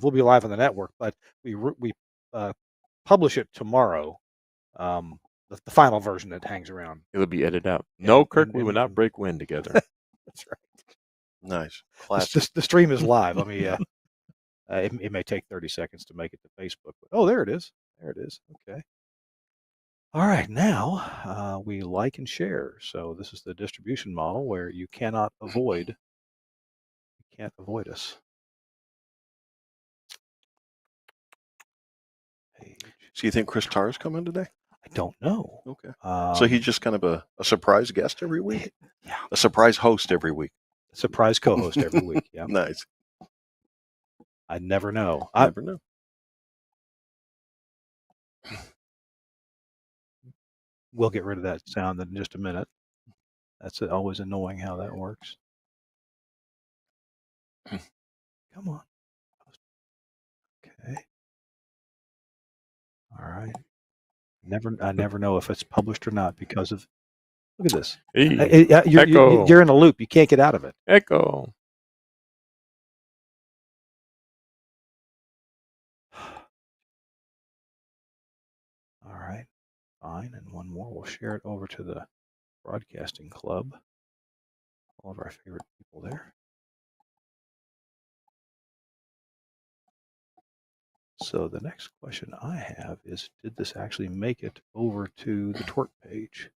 We'll be live on the network, but we publish it tomorrow. The final version that hangs around. It'll be edited out. No, Kirk, we will not break wind together. That's right. Nice. Classic. The stream is live. I mean, it may take 30 seconds to make it to Facebook. But, oh, there it is. There it is. Okay. All right. Now we like and share. So this is the distribution model where you cannot avoid. You can't avoid us. Page. So you think Chris Tarr is coming today? I don't know. Okay. So he's just kind of a surprise guest every week? Yeah. A surprise host every week. A surprise co-host every week. Yeah. Nice. I never know. Never know. We'll get rid of that sound in just a minute. That's always annoying how that works. Come on. Okay. All right. I never know if it's published or not because of. Look at this. Hey, You're in a loop. You can't get out of it. Echo. All right. Fine. And one more. We'll share it over to the broadcasting club. All of our favorite people there. So the next question I have is, did this actually make it over to the TWiRT page?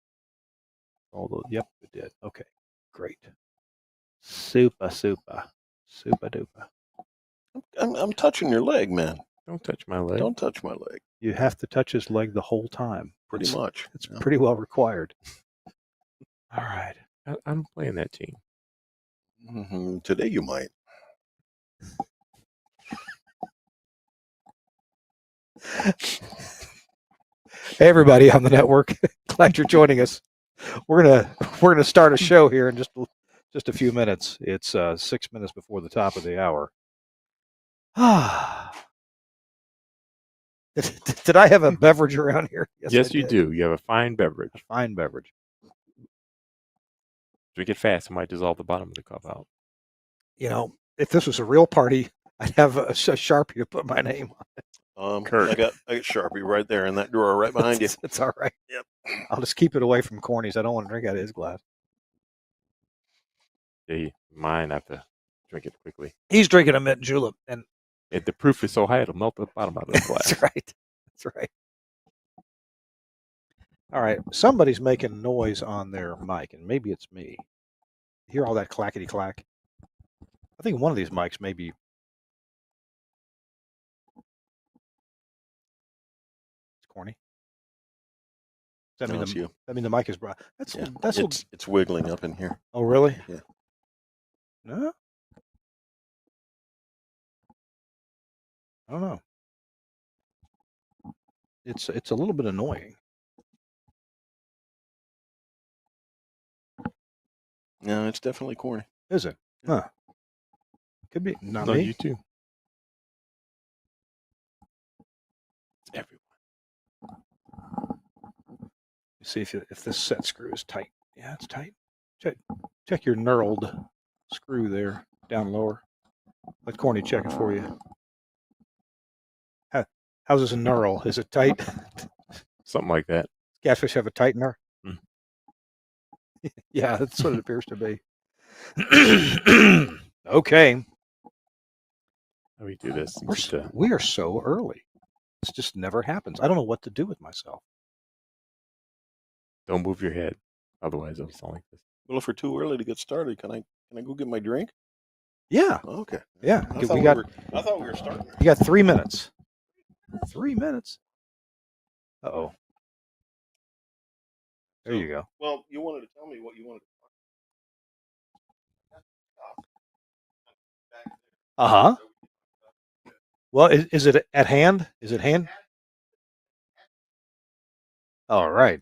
Although, yep, it did. Okay, great. Super duper. I'm touching your leg, man. Don't touch my leg. Don't touch my leg. You have to touch his leg the whole time. Pretty much. It's pretty well required. All right. I'm playing that team. Mm-hmm. Today you might. Hey everybody on the network, glad you're joining us. We're gonna start a show here in just a few minutes. It's 6 minutes before the top of the hour. Did I have a beverage around here? Yes, you do. You have a fine beverage. A fine beverage. Drink it fast. It might dissolve the bottom of the cup out. You know, if this was a real party, I'd have a Sharpie to put my name on it. I got Sharpie right there in that drawer right behind you. It's all right. Yep. I'll just keep it away from Corny's. I don't want to drink out of his glass. Yeah, mine. I have to drink it quickly. He's drinking a mint julep, and the proof is so high it'll melt the bottom out of the glass. That's right. That's right. All right. Somebody's making noise on their mic, and maybe it's me. Hear all that clackety clack? I think one of these mics may be. Corny. Does that mean that mean the mic is bright? It's wiggling up in here. Oh really? Yeah. No. I don't know. It's a little bit annoying. No, it's definitely corny. Is it? Huh. Could be. Not No, me. you too. Everyone. See if this set screw is tight. Yeah, it's tight. Check your knurled screw there, down lower. Let Corny check it for you. How's this knurl? Is it tight? Something like that. Catfish have a tightener? Mm. Yeah, that's what it appears to be. Okay. How do we do this? We are so early. This just never happens. I don't know what to do with myself. Don't move your head. Otherwise, it'll sound like this. Well, if we're too early to get started, can I go get my drink? Yeah. Oh, okay. Yeah. I thought we were starting. You got 3 minutes. 3 minutes. Uh-oh. There you go. Well, you wanted to tell me what you wanted to talk about. Uh-huh. Well, is it at hand? Is it hand? All right.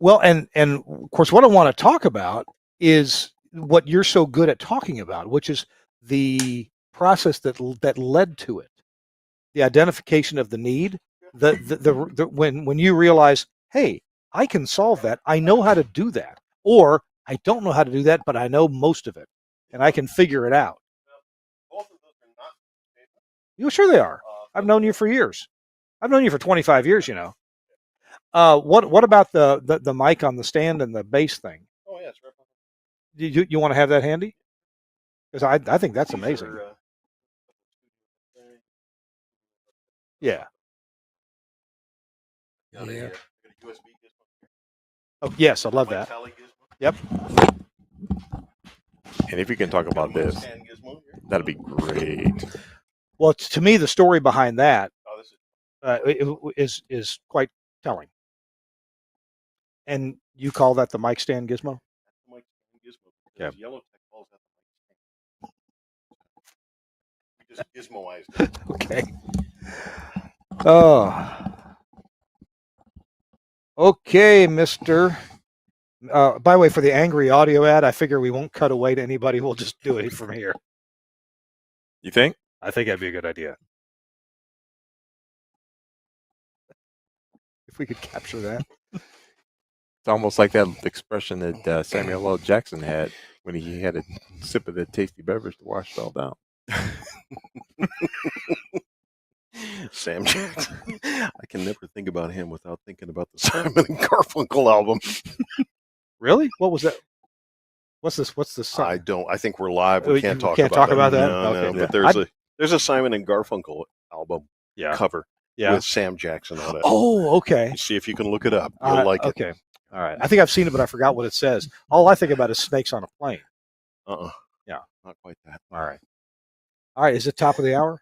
Well, and of course, what I want to talk about is what you're so good at talking about, which is the process that led to it, the identification of the need, when you realize, hey, I can solve that, I know how to do that, or I don't know how to do that, but I know most of it, and I can figure it out. Both of those are not. You sure they are? I've known you for years. I've known you for 25 years. What about the mic on the stand and the bass thing? Oh yeah, it's right You want to have that handy? Because I think that's amazing. Yeah. Yeah. Oh yes, I love that. Yep. And if you can talk about this, that'd be great. Well, to me, the story behind that is quite telling. And you call that the mic stand gizmo? Yeah. Yellow Tech calls that the mic stand. We just gizmoized it. Okay. Oh. Okay, Mr. By the way, for the angry audio ad, I figure we won't cut away to anybody. We'll just do it from here. You think? I think that'd be a good idea. If we could capture that. It's almost like that expression that Samuel L. Jackson had when he had a sip of that tasty beverage to wash it all down. Sam Jackson. I can never think about him without thinking about the Simon and Garfunkel album. Really? What was that? What's this? What's this song? I don't. I think we're live. We can't talk about that. No, okay. No, but there's a Simon and Garfunkel album cover with Sam Jackson on it. Oh, okay. You see if you can look it up. You'll like it. Okay. All right. I think I've seen it, but I forgot what it says. All I think about is snakes on a plane. Yeah. Not quite that. All right. All right. Is it top of the hour?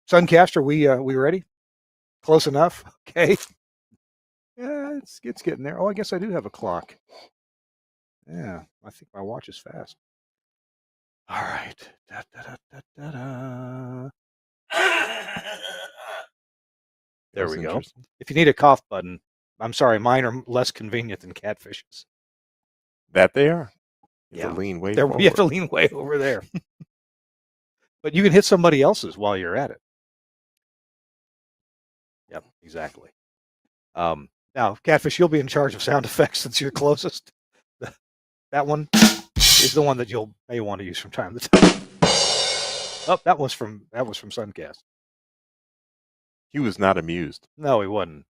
Suncast, are we ready? Close enough? Okay. Yeah, it's getting there. Oh, I guess I do have a clock. Yeah, I think my watch is fast. All right. Da, da, da, da, da. There we go. If you need a cough button, I'm sorry, mine are less convenient than Catfish's. That they are. You have to lean way You have to lean way over there. But you can hit somebody else's while you're at it. Yep, exactly. Now, Catfish, you'll be in charge of sound effects since you're closest. That one is the one that you may want to use from time to time. Oh, that was from Suncast. He was not amused. No, he wasn't.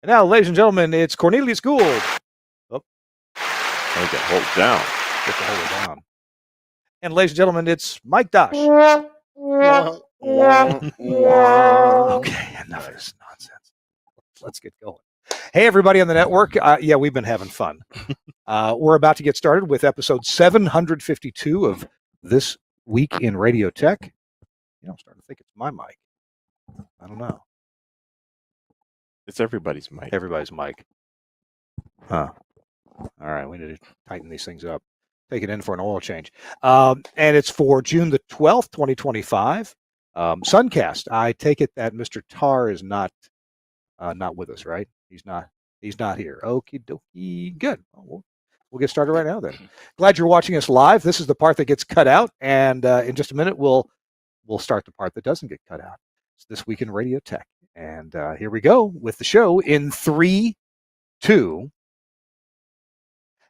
And now, ladies and gentlemen, it's Cornelius Gould. Oh. I can hold it down. Get to hold it down. And ladies and gentlemen, it's Mike Dosh. Okay, enough of this nonsense. Let's get going. Hey, everybody on the network. Yeah, we've been having fun. We're about to get started with episode 752 of This Week in Radio Tech. I'm starting to think it's my mic. I don't know. It's everybody's mic. Everybody's mic. Huh. All right, we need to tighten these things up. Take it in for an oil change. And it's for June the 12th, 2025. Suncast. I take it that Mr. Tar is not with us, right? He's not here. Okie dokie. Good. We'll get started right now then. Glad you're watching us live. This is the part that gets cut out, and in just a minute we'll start the part that doesn't get cut out. It's This Week in Radio Tech. And here we go with the show in 3, 2.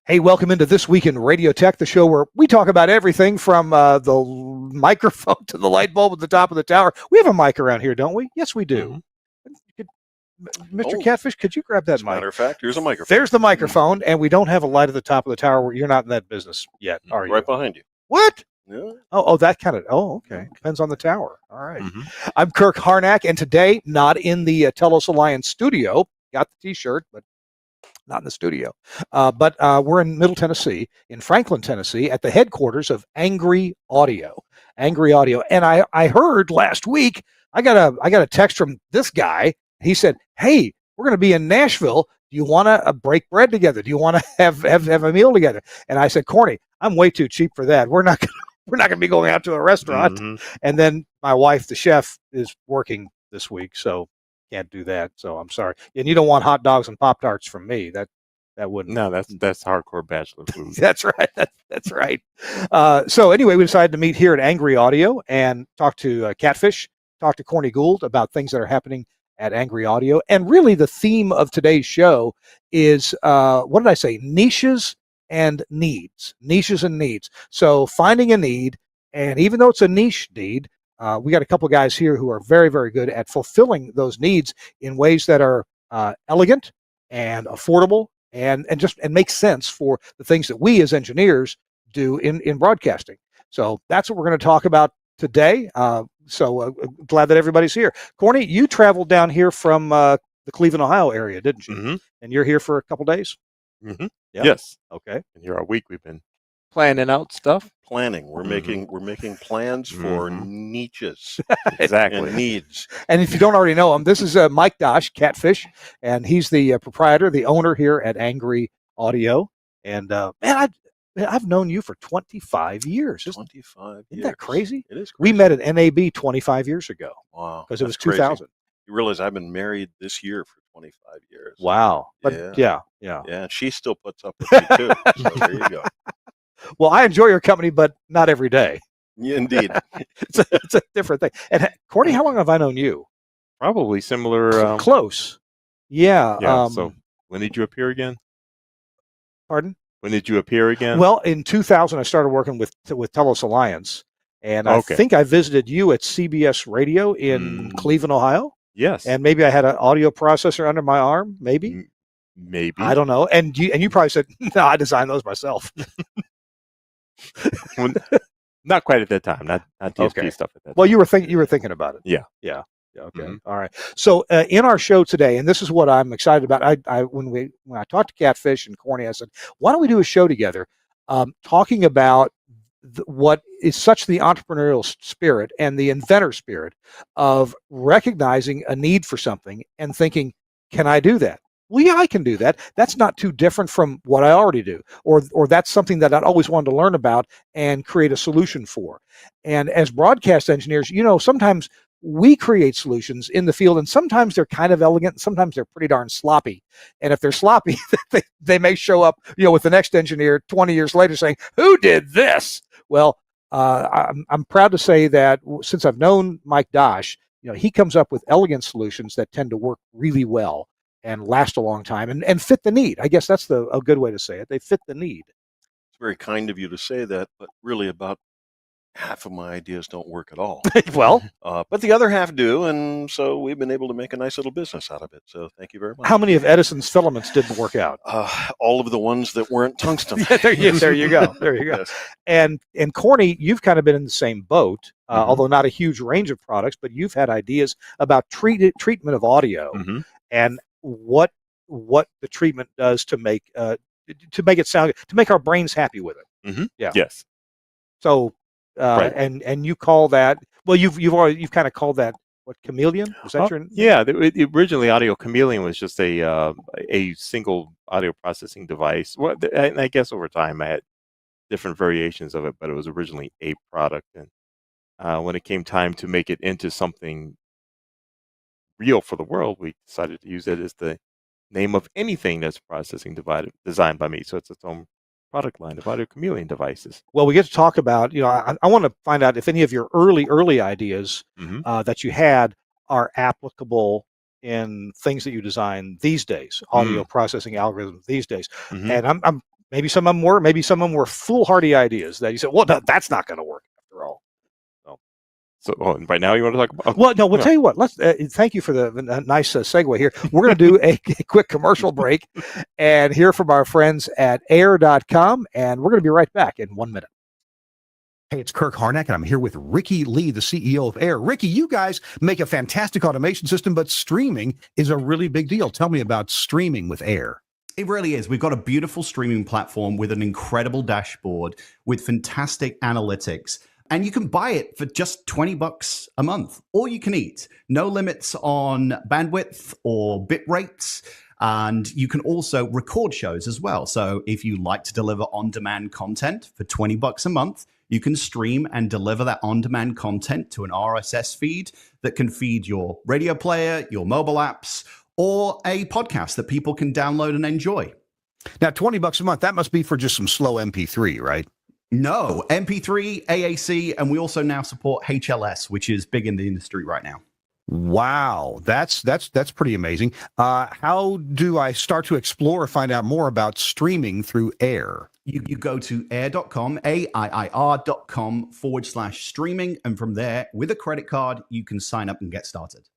Hey, welcome into This Week in Radio Tech, the show where we talk about everything from the microphone to the light bulb at the top of the tower. We have a mic around here, don't we? Yes, we do. Mr. Catfish, could you grab that mic? Matter of fact, here's a microphone. There's the microphone, and we don't have a light at the top of the tower. You're not in that business yet, are you? Right behind you. What? Yeah. Oh, that kind of. Oh, okay. Depends on the tower. All right. Mm-hmm. I'm Kirk Harnack, and today, not in the Telos Alliance studio. Got the T-shirt, but not in the studio. But we're in Middle Tennessee, in Franklin, Tennessee, at the headquarters of Angry Audio. Angry Audio, and I heard last week. I got a text from this guy. He said, "Hey, we're going to be in Nashville. Do you want to break bread together? Do you want to have a meal together?" And I said, "Corny, I'm way too cheap for that. We're not going to be going out to a restaurant." Mm-hmm. And then my wife, the chef, is working this week, so can't do that. So I'm sorry. And you don't want hot dogs and Pop-Tarts from me. That wouldn't. No, that's hardcore bachelor food. That's right. That's right. So anyway, we decided to meet here at Angry Audio and talk to Catfish, talk to Corny Gould about things that are happening at Angry Audio. And really the theme of today's show is, what did I say? Niches and needs, niches and needs. So finding a need, and even though it's a niche need, we got a couple of guys here who are very, very good at fulfilling those needs in ways that are elegant and affordable and make sense for the things that we as engineers do in broadcasting. So that's what we're going to talk about today. Glad that everybody's here. Corny, you traveled down here from the Cleveland, Ohio area, didn't you? Mm-hmm. And you're here for a couple days? Mm-hmm. Yeah. Yes. Okay. And here all week we've been planning out stuff. Planning. We're making plans for niches Exactly. and needs. And if you don't already know him, this is Mike Dosh, Catfish, and he's the proprietor, the owner here at Angry Audio. And man, I've known you for 25 years. 25 years. Isn't that crazy? It is crazy. We met at NAB 25 years ago. Wow. Because it was That's 2000. crazy. You realize I've been married this year for 25 years. Wow. But yeah. Yeah, and she still puts up with me too. So there you go. Well, I enjoy your company, but not every day. Yeah, indeed. It's a different thing. And Courtney, how long have I known you? Probably similar. Close. Yeah. Yeah. So when did you appear again? Pardon? When did you appear again? Well, in 2000, I started working with Telos Alliance, and I think I visited you at CBS Radio in Cleveland, Ohio. Yes. And maybe I had an audio processor under my arm. Maybe. Maybe. I don't know. And you probably said, "No, I designed those myself." Not quite at that time. Not DSP stuff at that. Well, you were thinking about it. Yeah. Yeah. Okay. All right. So in our show today, and this is what I'm excited about. When I talked to Catfish and Corny, I said, why don't we do a show together, talking about what is such the entrepreneurial spirit and the inventor spirit of recognizing a need for something and thinking, can I do that? Well, yeah, I can do that. That's not too different from what I already do, or that's something that I'd always wanted to learn about and create a solution for. And as broadcast engineers, sometimes we create solutions in the field, and sometimes they're kind of elegant, and sometimes they're pretty darn sloppy. And if they're sloppy, they may show up, with the next engineer 20 years later saying, "Who did this?" Well, I'm proud to say that since I've known Mike Dosh, he comes up with elegant solutions that tend to work really well and last a long time and fit the need. I guess that's a good way to say it. They fit the need. It's very kind of you to say that, but really about half of my ideas don't work at all. Well, but the other half do, and so we've been able to make a nice little business out of it. So thank you very much. How many of Edison's filaments didn't work out? All of the ones that weren't tungsten. There you go. There you go. Yes. And Corny, you've kind of been in the same boat, although not a huge range of products, but you've had ideas about treatment of audio and what the treatment does to make it sound, to make our brains happy with it. Yeah. Yes. So. Right. And you call that, well, you've kind of called that what, Chameleon? Was that your name? Yeah, originally Audio Chameleon was just a single audio processing device. Well, I guess over time I had different variations of it, but it was originally a product. And when it came time to make it into something real for the world, we decided to use it as the name of anything that's processing designed by me. So it's its own product line of Audio Chameleon devices. Well, we get to talk about, I want to find out if any of your early ideas that you had are applicable in things that you design these days, audio processing algorithms these days. And I'm maybe some of them were foolhardy ideas that you said, well, that's not going to work after all. So right now you want to talk about? Well, no, we'll tell you what. Let's. Thank you for the nice segue here. We're going to do a quick commercial break and hear from our friends at air.com, and we're going to be right back in 1 minute. Hey, it's Kirk Harnack, and I'm here with Ricky Lee, the CEO of Air. Ricky, you guys make a fantastic automation system, but streaming is a really big deal. Tell me about streaming with Air. It really is. We've got a beautiful streaming platform with an incredible dashboard with fantastic analytics. And you can buy it for just $20 a month, all you can eat. No limits on bandwidth or bit rates. And you can also record shows as well. So if you like to deliver on-demand content for $20 a month, you can stream and deliver that on-demand content to an RSS feed that can feed your radio player, your mobile apps, or a podcast that people can download and enjoy. Now, $20 a month, that must be for just some slow MP3, right? No, MP3, AAC, and we also now support HLS, which is big in the industry right now. Wow, that's pretty amazing. How do I start to explore or find out more about streaming through Air? You go to air.com, AIIR.com/streaming. And from there, with a credit card, you can sign up and get started.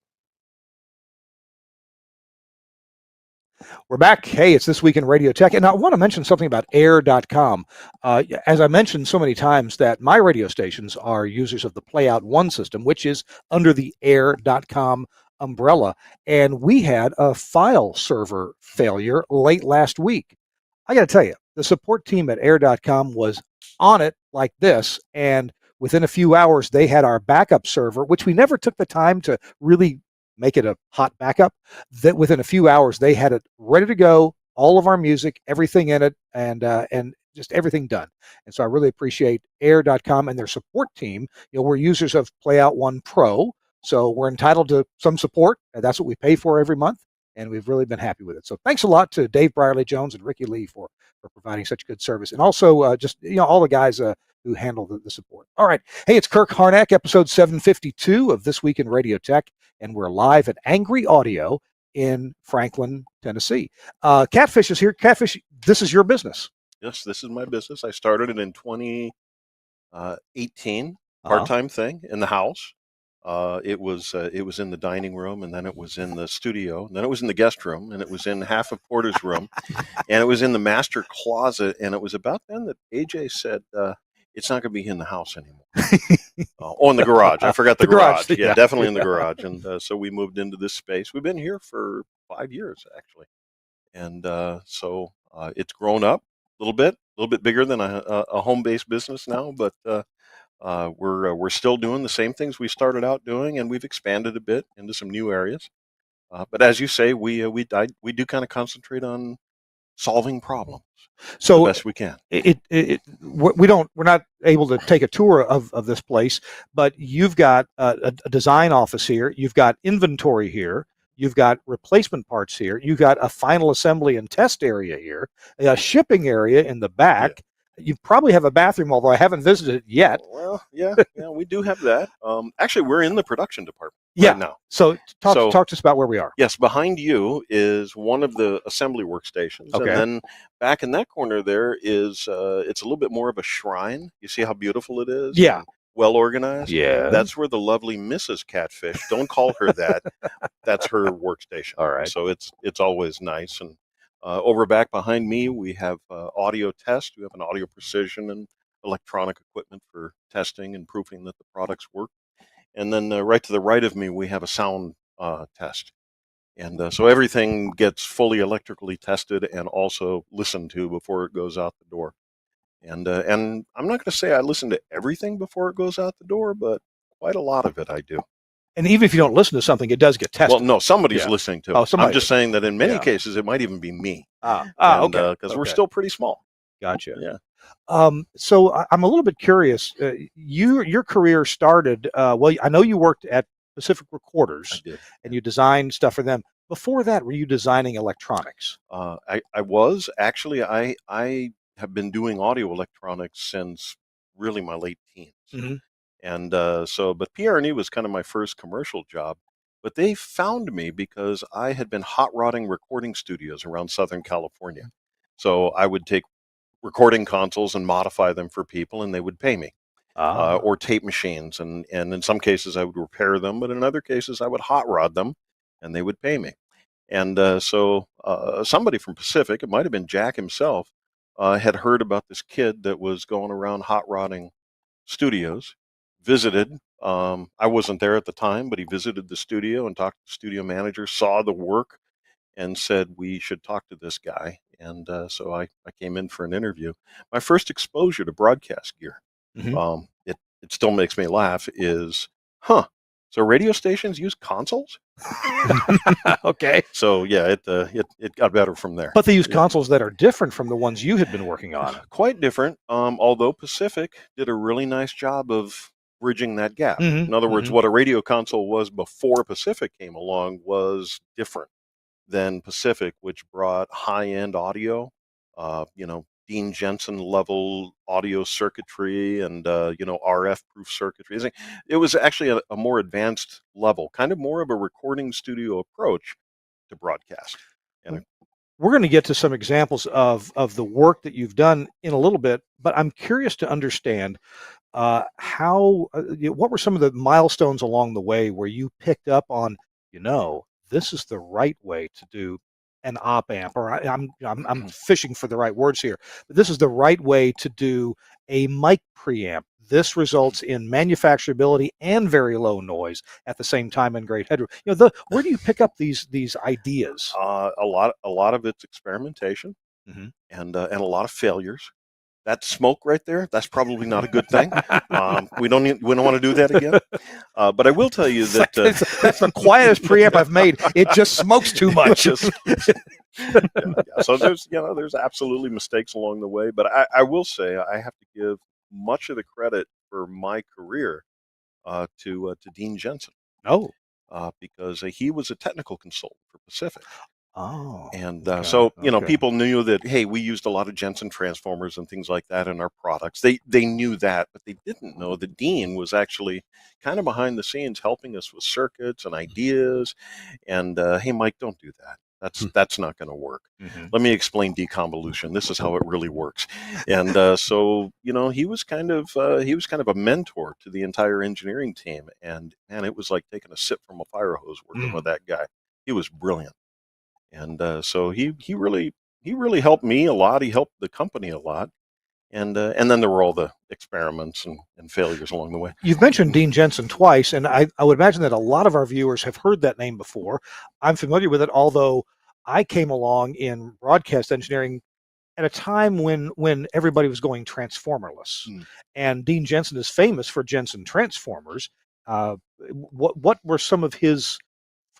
We're back. Hey, it's This Week in Radio Tech. And I want to mention something about air.com. As I mentioned so many times, that my radio stations are users of the Playout One system, which is under the air.com umbrella. And we had a file server failure late last week. I got to tell you, the support team at air.com was on it like this. And within a few hours, they had our backup server, which we never took the time to really make it a hot backup. That within a few hours, they had it ready to go, all of our music, everything in it, and just everything done. And so I really appreciate air.com and their support team. We're users of Playout One Pro, so we're entitled to some support, and that's what we pay for every month. And we've really been happy with it. So thanks a lot to Dave Brierley Jones and Ricky Lee for providing such good service, and also just all the guys who handle the support. All right, hey, it's Kirk Harnack, episode 752 of This Week in Radio Tech, and we're live at Angry Audio in Franklin, Tennessee. Catfish is here. Catfish, this is your business. Yes, this is my business. I started it in 2018, part-time thing in the house. It was in the dining room, and then it was in the studio, and then it was in the guest room, and it was in half of Porter's room, and it was in the master closet. And it was about then that AJ said, it's not going to be in the house anymore. In the garage. I forgot the garage. Yeah, definitely in the garage. And so we moved into this space. We've been here for 5 years, actually. And so it's grown up a little bit bigger than a home-based business now, but we're still doing the same things we started out doing, and we've expanded a bit into some new areas. But as you say, we do kind of concentrate on solving problems so the best we can. We're not able to take a tour of this place, but you've got a design office here. You've got inventory here. You've got replacement parts here. You've got a final assembly and test area here, a shipping area in the back. Yeah. You probably have a bathroom, although I haven't visited it yet. Well, yeah, we do have that. Actually, we're in the production department right now. So talk to us about where we are. Yes, behind you is one of the assembly workstations. Okay. And then back in that corner there is, it's a little bit more of a shrine. You see how beautiful it is? Yeah. Well organized. Yeah. That's where the lovely Mrs. Catfish, don't call her that. That's her workstation. All right. So it's always nice. And over back behind me, we have audio test. We have an audio precision and electronic equipment for testing and proofing that the products work. And then right to the right of me, we have a sound test. And so everything gets fully electrically tested and also listened to before it goes out the door. And I'm not going to say I listen to everything before it goes out the door, but quite a lot of it I do. And even if you don't listen to something, it does get tested. Well, no, somebody's listening to it. I'm just saying that in many cases, it might even be me. Okay. Because we're still pretty small. Gotcha. Yeah. So I'm a little bit curious. Your career started, I know you worked at Pacific Recorders. I did. And you designed stuff for them. Before that, were you designing electronics? I was. Actually, I have been doing audio electronics since really my late teens. Mm-hmm. And but PRE was kind of my first commercial job. But they found me because I had been hot rodding recording studios around Southern California. So I would take recording consoles and modify them for people, and they would pay me. Or tape machines, and in some cases I would repair them, but in other cases I would hot rod them, and they would pay me. And so somebody from Pacific, it might have been Jack himself, had heard about this kid that was going around hot rodding studios, visited. I wasn't there at the time, but he visited the studio and talked to the studio manager, saw the work, and said we should talk to this guy. And so I came in for an interview. My first exposure to broadcast gear, mm-hmm. It still makes me laugh, is, so radio stations use consoles? Okay. So yeah, it got better from there. But they use consoles that are different from the ones you had been working on. Quite different. Although Pacific did a really nice job of bridging that gap. Mm-hmm. In other words, what a radio console was before Pacific came along was different than Pacific, which brought high-end audio, Dean Jensen level audio circuitry and, RF proof circuitry. It was actually a more advanced level, kind of more of a recording studio approach to broadcast. And we're going to get to some examples of the work that you've done in a little bit, but I'm curious to understand what were some of the milestones along the way where you picked up on, this is the right way to do an op amp, or I'm fishing for the right words here, but this is the right way to do a mic preamp. This results in manufacturability and very low noise at the same time and great headroom. Where do you pick up these ideas? A lot of it's experimentation, Mhm. and a lot of failures. That smoke right there, that's probably not a good thing. We don't want to do that again. But I will tell you that that's the quietest preamp I've made. It just smokes too much. yeah. So there's absolutely mistakes along the way, but I will say I have to give much of the credit for my career to Dean Jensen. Oh. Because he was a technical consultant for Pacific. Oh, and okay, so okay. people knew that, hey, we used a lot of Jensen transformers and things like that in our products. They knew that, but they didn't know that Dean was actually kind of behind the scenes helping us with circuits and ideas. And hey, Mike, don't do that. That's not going to work. Mhm. Let me explain deconvolution. This is how it really works. And so he was kind of a mentor to the entire engineering team. And man, it was like taking a sip from a fire hose working with that guy. He was brilliant. And so he really helped me a lot. He helped the company a lot. And then there were all the experiments and failures along the way. You've mentioned Dean Jensen twice, and I would imagine that a lot of our viewers have heard that name before. I'm familiar with it, although I came along in broadcast engineering at a time when everybody was going transformerless. And Dean Jensen is famous for Jensen transformers. What were some of his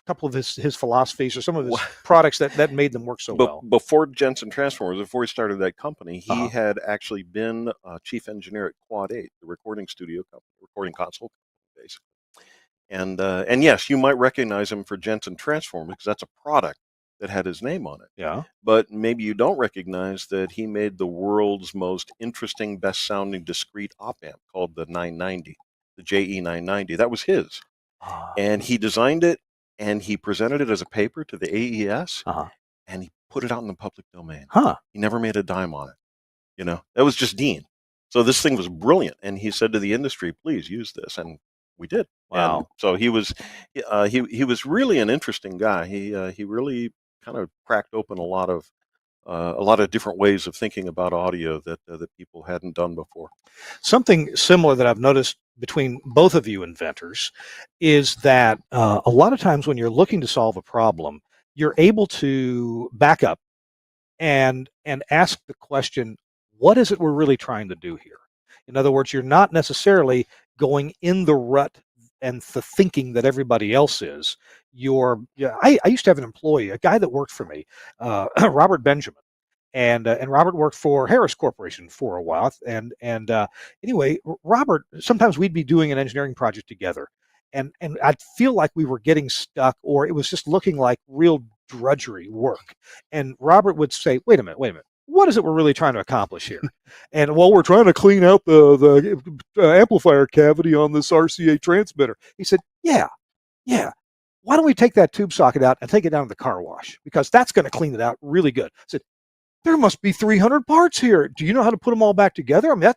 couple of his philosophies or some of his products that made them work so well? Before Jensen Transformers, before he started that company, he had actually been chief engineer at Quad 8, the recording studio company, recording console company, basically. And yes, you might recognize him for Jensen Transformers because that's a product that had his name on it. Yeah. But maybe you don't recognize that he made the world's most interesting, best sounding discrete op amp called the 990, the JE 990. That was his. And he designed it, and he presented it as a paper to the AES, and he put it out in the public domain. He never made a dime on it. That was just Dean. So this thing was brilliant, and he said to the industry, "Please use this," and we did. Wow. And so he was really an interesting guy. He really kind of cracked open a lot of different ways of thinking about audio that people hadn't done before. Something similar that I've noticed between both of you inventors is that a lot of times when you're looking to solve a problem, you're able to back up and ask the question, what is it we're really trying to do here? In other words, you're not necessarily going in the rut and the thinking that everybody else is. I used to have an employee, a guy that worked for me, Robert Benjamin. And Robert worked for Harris Corporation for a while. And anyway, Robert, sometimes we'd be doing an engineering project together, and I'd feel like we were getting stuck, or it was just looking like real drudgery work. And Robert would say, "Wait a minute, what is it we're really trying to accomplish here?" And well, we're trying to clean out the amplifier cavity on this RCA transmitter. He said, "Yeah. Why don't we take that tube socket out and take it down to the car wash, because that's going to clean it out really good." I said, "There must be 300 parts here. Do you know how to put them all back together?" I mean,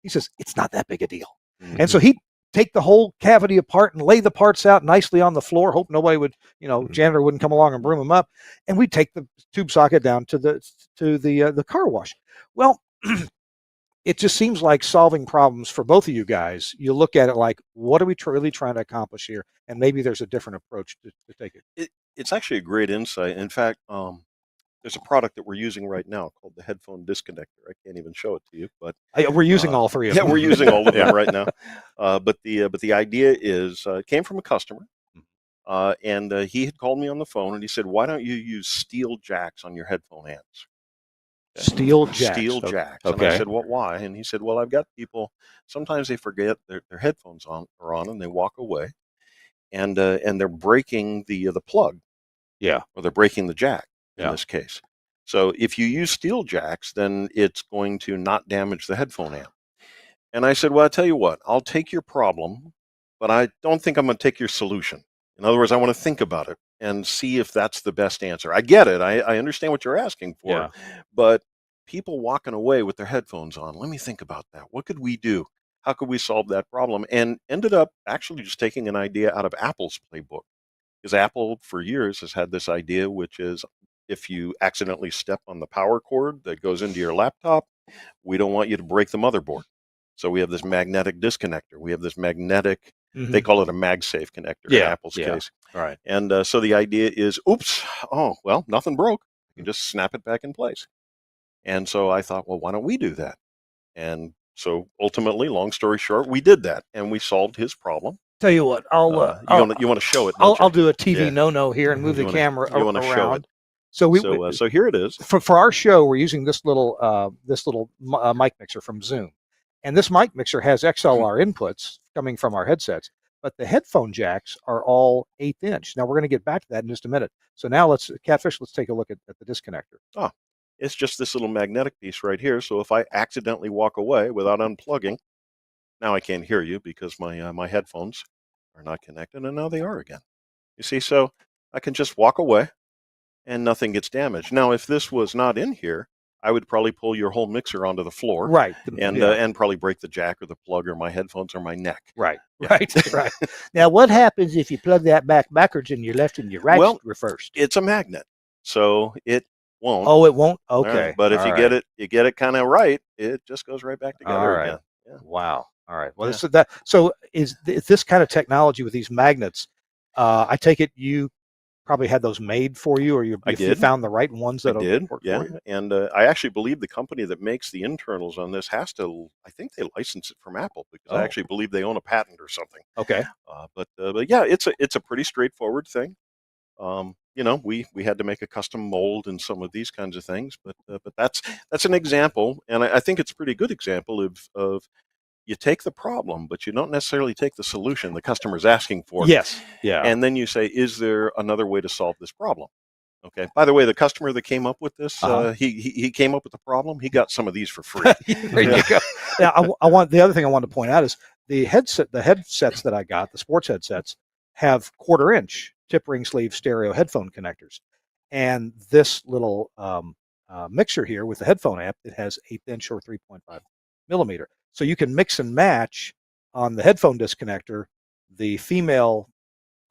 he says, "It's not that big a deal." And so he'd take the whole cavity apart and lay the parts out nicely on the floor, hope nobody would, janitor wouldn't come along and broom them up. And we'd take the tube socket down to the car wash. Well, it just seems like solving problems for both of you guys. You look at it like, what are we really trying to accomplish here? And maybe there's a different approach to take it. It's actually a great insight. In fact, there's a product that we're using right now called the headphone disconnector. I can't even show it to you, but We're using all three of them. Yeah, we're using all of them right now. But the idea is it came from a customer, and he had called me on the phone and he said, "Why don't you use steel jacks on your headphone amps?" Steel jacks. Steel jacks. Okay. And I said, "Well, why?" And he said, "Well, I've got people. Sometimes they forget their headphones are on, and they walk away, and they're breaking the plug." Yeah. Or they're breaking the jack in Yeah. this case. So if you use steel jacks, then it's going to not damage the headphone amp. And I said, "Well, I'll tell you what, I'll take your problem, but I don't think I'm going to take your solution. In other words, I want to think about it and see if that's the best answer. I get it. I understand what you're asking for, Yeah. but people walking away with their headphones on, let me think about that. What could we do? How could we solve that problem? And ended up actually just taking an idea out of Apple's playbook. Because Apple for years has had this idea, which is if you accidentally step on the power cord that goes into your laptop, we don't want you to break the motherboard. So we have this magnetic disconnector. We have this magnetic, they call it a MagSafe connector in Apple's case. All right. And so the idea is, oops, oh, well, nothing broke. You can just snap it back in place. And so I thought, well, why don't we do that? And so ultimately, long story short, we did that and we solved his problem. Tell you what, you want to show it? I'll do a TV no here and move the You camera wanna show around. it. So So here it is. for our show, we're using this little mic mixer from Zoom, and this mic mixer has XLR inputs coming from our headsets, but the headphone jacks are all 1/8 inch. Now we're going to get back to that in just a minute. So now let's take a look at the disconnector. Oh, it's just this little magnetic piece right here. So if I accidentally walk away without unplugging, now I can't hear you because my headphones are not connected, and now they are again. You see, so I can just walk away and nothing gets damaged. Now, if this was not in here, I would probably pull your whole mixer onto the floor, Right. and probably break the jack or the plug or my headphones or my neck. Right. Yeah. Right. Now, what happens if you plug that backwards and your left and your right reversed? It's a magnet, so it won't. Oh, it won't. All Okay. right, but if you get it kind of right, it just goes right back together again. Yeah. Wow. All right. Well, Yeah. so is this kind of technology with these magnets? I take it you probably had those made for you, or you found the right ones that work for you. And I actually believe the company that makes the internals on this has to. I think they license it from Apple because I actually believe they own a patent or something. Okay. But yeah, it's a pretty straightforward thing. We had to make a custom mold and some of these kinds of things, but that's an example, and I think it's a pretty good example of you take the problem, but you don't necessarily take the solution the customer's asking for. Yes. Yeah. And then you say, is there another way to solve this problem? Okay. By the way, the customer that came up with this, he came up with the problem. He got some of these for free. There you go. Now, the other thing I wanted to point out is the headsets that I got, the sports headsets, have 1/4 inch tip ring sleeve stereo headphone connectors, and this little mixer here with the headphone amp, it has 1/8 inch or 3.5 millimeter. So you can mix and match on the headphone disconnector the female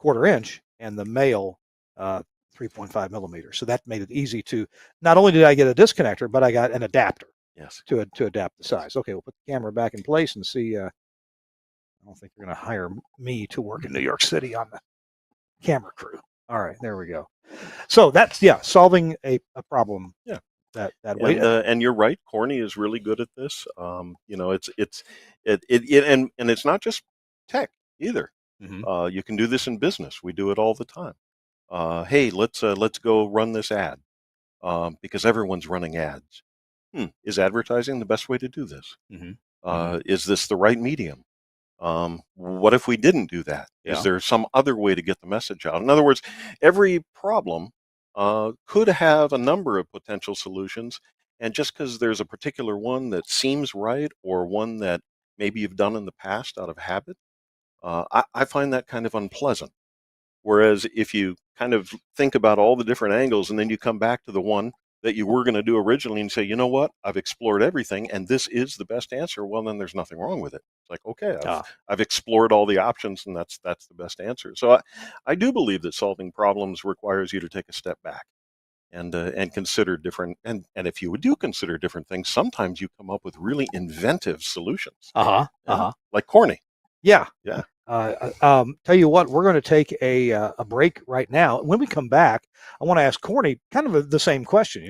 1/4 inch and the male 3.5 millimeter. So that made it easy to, not only did I get a disconnector, but I got an adapter. Yes. To adapt the size. Okay, we'll put the camera back in place and see. I don't think they're going to hire me to work in New York City on the camera crew. All right, there we go. So that's solving a problem. Yeah. That way. And you're right. Corny is really good at this. It's not just tech either. Mm-hmm. You can do this in business. We do it all the time. Hey, let's go run this ad because everyone's running ads. Is advertising the best way to do this? Mm-hmm. Is this the right medium? What if we didn't do that? Yeah. Is there some other way to get the message out? In other words, every problem could have a number of potential solutions. And just because there's a particular one that seems right or one that maybe you've done in the past out of habit, I find that kind of unpleasant. Whereas if you kind of think about all the different angles and then you come back to the one that you were going to do originally and say, you know what, I've explored everything and this is the best answer, well, then there's nothing wrong with it. It's like, okay, I've explored all the options and that's the best answer. So I do believe that solving problems requires you to take a step back and consider different, and if you do consider different things, sometimes you come up with really inventive solutions. Like Corny. Yeah. Yeah. Tell you what, we're going to take a break right now. When we come back, I want to ask Corny kind of the same question.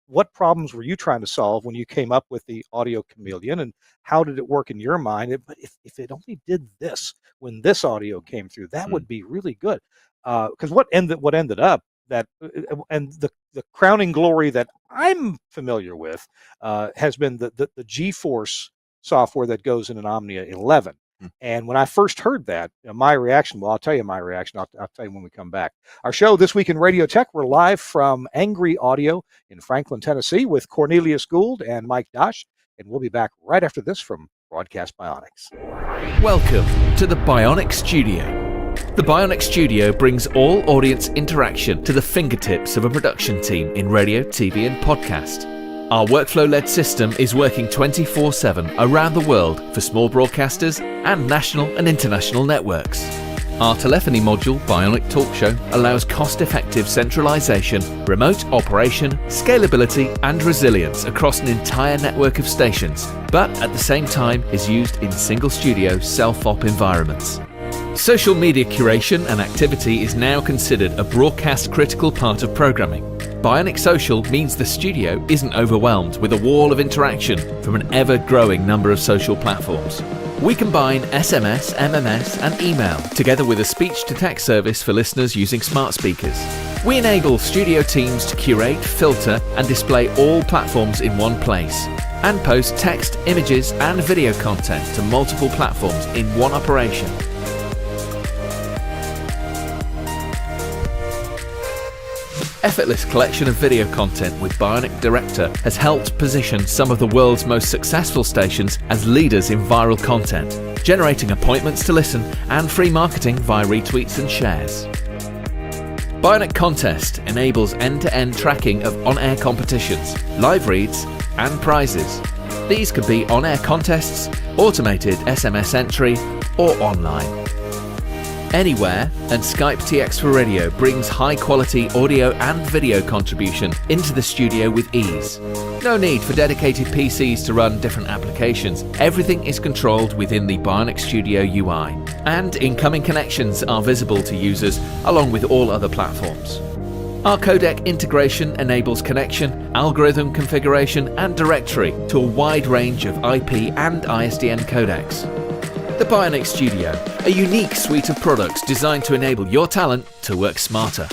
What problems were you trying to solve when you came up with the Audio Chameleon, and how did it work in your mind? But if it only did this when this audio came through, that would be really good. Because what ended up that, and the crowning glory that I'm familiar with has been the GeForce software that goes in an Omnia 11. And when I first heard that, my reaction, well, I'll tell you my reaction. I'll tell you when we come back. Our show, This Week in Radio Tech, we're live from Angry Audio in Franklin, Tennessee with Cornelius Gould and Mike Dosh. And we'll be back right after this from Broadcast Bionics. Welcome to the Bionics Studio, The Bionic Studio brings all audience interaction to the fingertips of a production team in radio, TV, and podcast. Our workflow-led system is working 24/7 around the world for small broadcasters and national and international networks. Our telephony module, Bionic Talk Show, allows cost-effective centralization, remote operation, scalability, and resilience across an entire network of stations, but at the same time is used in single-studio self-op environments. Social media curation and activity is now considered a broadcast-critical part of programming. Bionic Social means the studio isn't overwhelmed with a wall of interaction from an ever-growing number of social platforms. We combine SMS, MMS, and email together with a speech-to-text service for listeners using smart speakers. We enable studio teams to curate, filter, and display all platforms in one place, and post text, images, and video content to multiple platforms in one operation. Effortless collection of video content with Bionic Director has helped position some of the world's most successful stations as leaders in viral content, generating appointments to listen and free marketing via retweets and shares. Bionic Contest enables end-to-end tracking of on-air competitions, live reads, and prizes. These could be on-air contests, automated SMS entry, or online. Anywhere, and Skype TX for Radio brings high-quality audio and video contribution into the studio with ease. No need for dedicated PCs to run different applications. Everything is controlled within the Bionic Studio UI, and incoming connections are visible to users along with all other platforms. Our codec integration enables connection, algorithm configuration, and directory to a wide range of IP and ISDN codecs. The Bionic Studio, a unique suite of products designed to enable your talent to work smarter.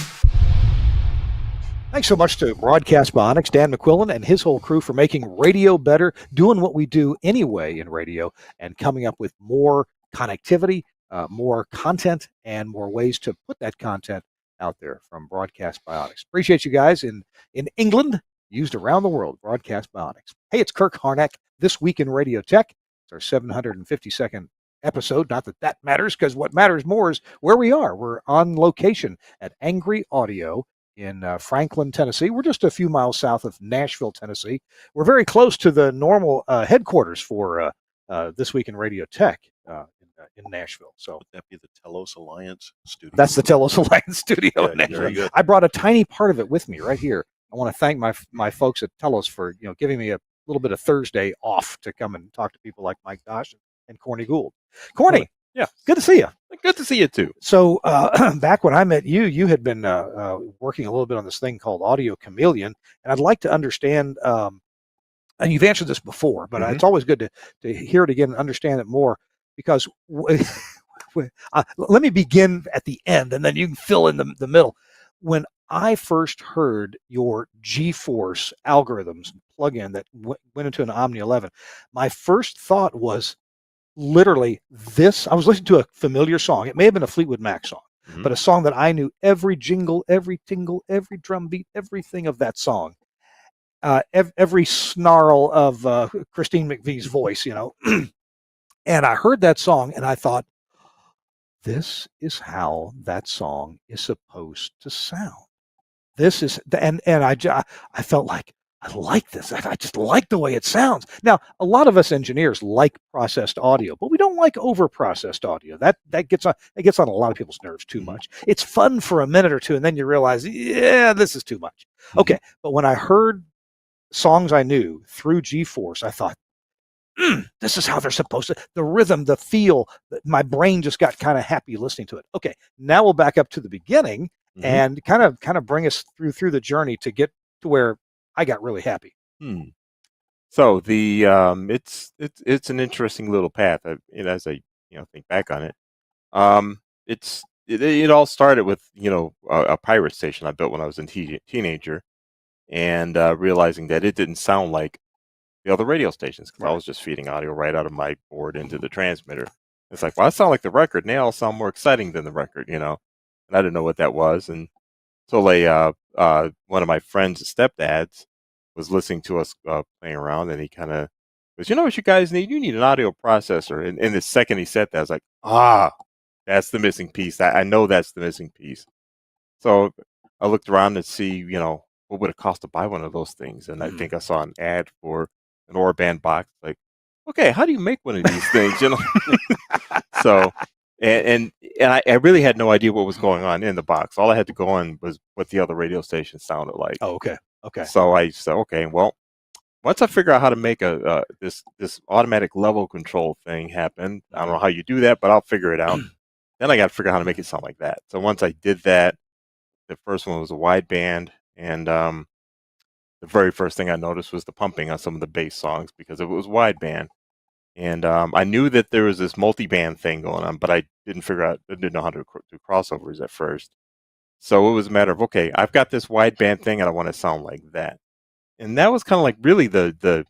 Thanks so much to Broadcast Bionics, Dan McQuillan, and his whole crew for making radio better, doing what we do anyway in radio, and coming up with more connectivity, more content, and more ways to put that content out there from Broadcast Bionics. Appreciate you guys in England, used around the world, Broadcast Bionics. Hey, it's Kirk Harnack, This Week in Radio Tech. It's our 752nd episode. Not that that matters, because what matters more is where we are. We're on location at Angry Audio in Franklin, Tennessee. We're just a few miles south of Nashville, Tennessee. We're very close to the normal headquarters for This Week in Radio Tech in Nashville. So would that be the Telos Alliance studio? that's the Telos Alliance studio in Nashville. Very good. I brought a tiny part of it with me right here. I want to thank my folks at Telos for giving me a little bit of Thursday off to come and talk to people like Mike Dosh and Corny Gould. Corny, Yeah. good to see you. Good to see you too. So back when I met you, you had been working a little bit on this thing called Audio Chameleon, and I'd like to understand. And you've answered this before, but it's always good to hear it again and understand it more, because let me begin at the end, and then you can fill in the middle. When I first heard your G-Force algorithms plugin that went into an Omni 11, my first thought was, literally this. I was listening to a familiar song. It may have been a Fleetwood Mac song, but a song that I knew every jingle, every tingle, every drum beat, everything of that song, every snarl of Christine McVie's voice, And I heard that song and I thought, this is how that song is supposed to sound. This is, and I felt like, I like this. I just like the way it sounds. Now, a lot of us engineers like processed audio, but we don't like over-processed audio. That gets on a lot of people's nerves too much. It's fun for a minute or two, and then you realize, yeah, this is too much. Okay, but when I heard songs I knew through G-Force, I thought, this is how they're supposed to. The rhythm, the feel. My brain just got kind of happy listening to it. Okay, now we'll back up to the beginning and kind of bring us through the journey to get to where I got really happy. So the it's an interesting little path. As I think back on it, it all started with a pirate station I built when I was a teenager, and realizing that it didn't sound like the other radio stations, because I was just feeding audio right out of my board into the transmitter. It's like, well, I sound like the record, and they all sound more exciting than the record, and I didn't know what that was. And so one of my friends' stepdads was listening to us playing around, and he kind of goes, what you guys need? You need an audio processor. And the second he said that, I was like, that's the missing piece. I know that's the missing piece. So I looked around to see, what would it cost to buy one of those things, and I think I saw an ad for an Orban box. Like, okay, how do you make one of these things? So, and I really had no idea what was going on in the box. All I had to go on was what the other radio stations sounded like. Oh, okay. So I said, okay, well, once I figure out how to make this automatic level control thing happen, I don't know how you do that, but I'll figure it out. Then I got to figure out how to make it sound like that. So once I did that, the first one was a wideband, and the very first thing I noticed was the pumping on some of the bass songs because it was wideband. And I knew that there was this multiband thing going on, but I didn't know how to do crossovers at first. So it was a matter of, okay, I've got this wideband thing and I want to sound like that. And that was kind of like really the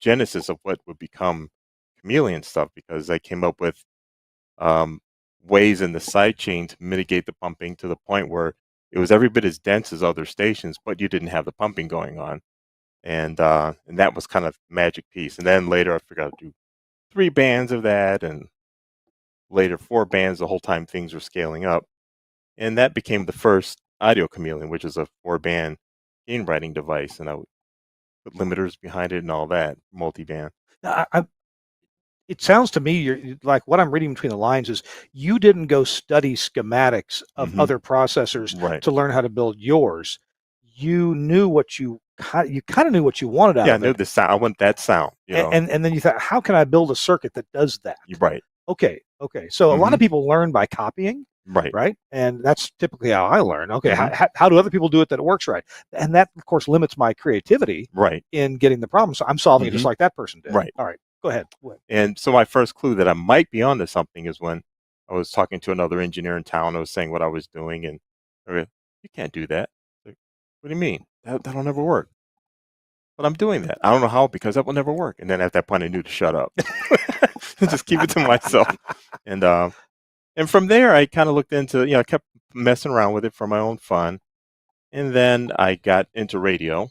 genesis of what would become Chameleon stuff, because I came up with ways in the sidechain to mitigate the pumping to the point where it was every bit as dense as other stations, but you didn't have the pumping going on. And that was kind of the magic piece. And then later I figured out to do 3 bands of that, and later 4 bands the whole time things were scaling up. And that became the first Audio Chameleon, which is a 4-band gain writing device. And I would put limiters behind it and all that, multi-band. Now, it sounds to me you're like, what I'm reading between the lines is you didn't go study schematics of other processors to learn how to build yours. You knew what you kind of knew what you wanted out of it. Yeah, I knew the sound. I want that sound. And then you thought, how can I build a circuit that does that? You're right. Okay. So a lot of people learn by copying. Right. And that's typically how I learn. Okay, how do other people do it that it works right? And that, of course, limits my creativity in getting the problem. So I'm solving it just like that person did. Right. All right, go ahead. And so my first clue that I might be onto something is when I was talking to another engineer in town. I was saying what I was doing, and you can't do that. Like, what do you mean? That'll never work. But I'm doing that. I don't know how, because that will never work. And then at that point, I knew to shut up. Just keep it to myself. And from there, I kind of looked into, I kept messing around with it for my own fun. And then I got into radio.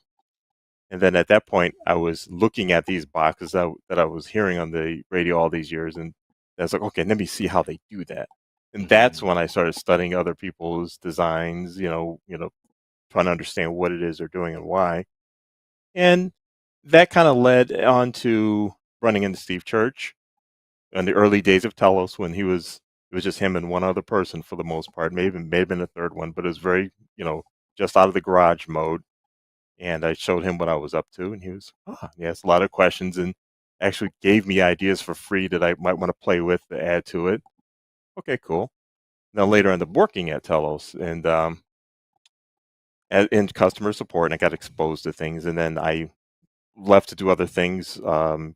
And then at that point, I was looking at these boxes that I was hearing on the radio all these years. And I was like, okay, let me see how they do that. And that's when I started studying other people's designs, trying to understand what it is they're doing and why. And that kind of led on to running into Steve Church in the early days of Telos, when it was just him and one other person for the most part. May have been a third one, but it was very, just out of the garage mode. And I showed him what I was up to, and he was, he asked a lot of questions and actually gave me ideas for free that I might want to play with to add to it. Okay, cool. Now later I ended up working at Telos and in customer support, and I got exposed to things, and then I left to do other things, on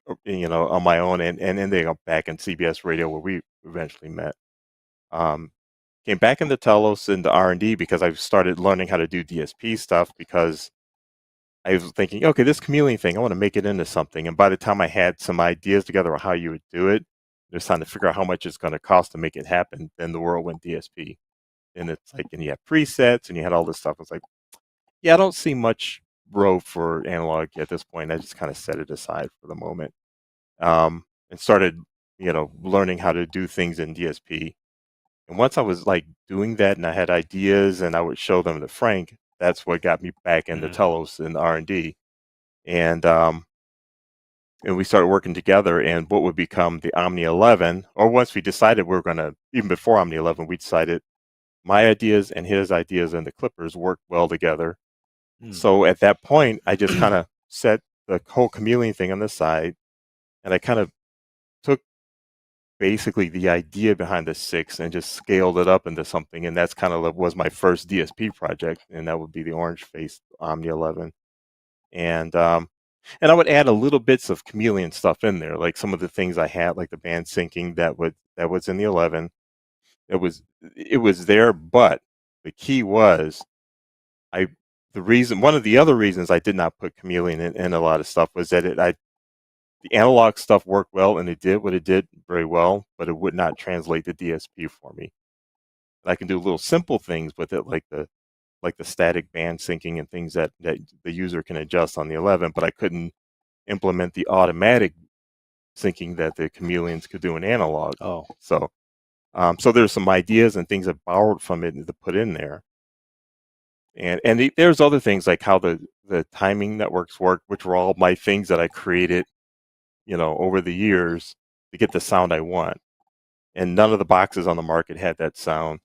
my own, and ended up back in CBS Radio where we eventually met. Came back into Telos into R&D because I started learning how to do DSP stuff, because I was thinking, okay, this Chameleon thing, I want to make it into something. And by the time I had some ideas together on how you would do it, it was time to figure out how much it's going to cost to make it happen. Then the world went DSP. And it's like, and you have presets and you had all this stuff. It's like, yeah, I don't see much row for analog at this point. I just kind of set it aside for the moment. And started, learning how to do things in DSP. And once I was like doing that and I had ideas and I would show them to Frank, that's what got me back into Telos and R&D. And we started working together, and what would become the Omni 11, or once we decided we were going to, even before Omni 11, we decided my ideas and his ideas and the Clippers worked well together. So at that point, I just kind of set the whole Chameleon thing on the side, and I kind of took basically the idea behind the 6 and just scaled it up into something. And that's kind of was my first DSP project, and that would be the orange face Omni 11. And I would add a little bits of Chameleon stuff in there, like some of the things I had, like the band syncing that was in the 11. It was there, but the key was one of the other reasons I did not put Chameleon in a lot of stuff was that the analog stuff worked well, and it did what it did very well, but it would not translate to DSP for me. And I can do little simple things with it, like the static band syncing and things that the user can adjust on the 11, but I couldn't implement the automatic syncing that the Chameleons could do in analog. Oh. So So there's some ideas and things I borrowed from it to put in there. And there's other things like how the timing networks work, which were all my things that I created, over the years to get the sound I want. And none of the boxes on the market had that sound.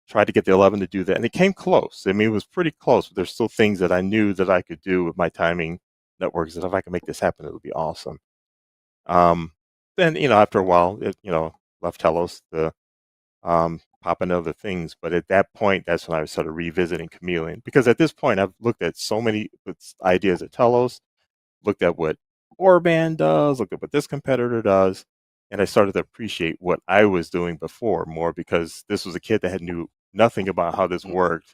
Tried to get the 11 to do that, and it came close. I mean, it was pretty close, but there's still things that I knew that I could do with my timing networks, that if I could make this happen, it would be awesome. Then, after a while, it, left Telos to pop into other things. But at that point, that's when I started revisiting Chameleon, because at this point, I've looked at so many ideas at Telos, looked at what Orband does, looked at what this competitor does, and I started to appreciate what I was doing before more, because this was a kid that knew nothing about how this worked,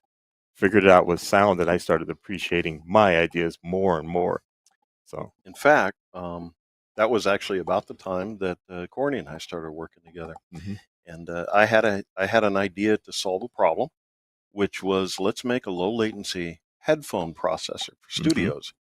figured it out with sound, and I started appreciating my ideas more and more. So, in fact, that was actually about the time that Corny and I started working together. Mhm. And I had an idea to solve a problem, which was, let's make a low latency headphone processor for studios,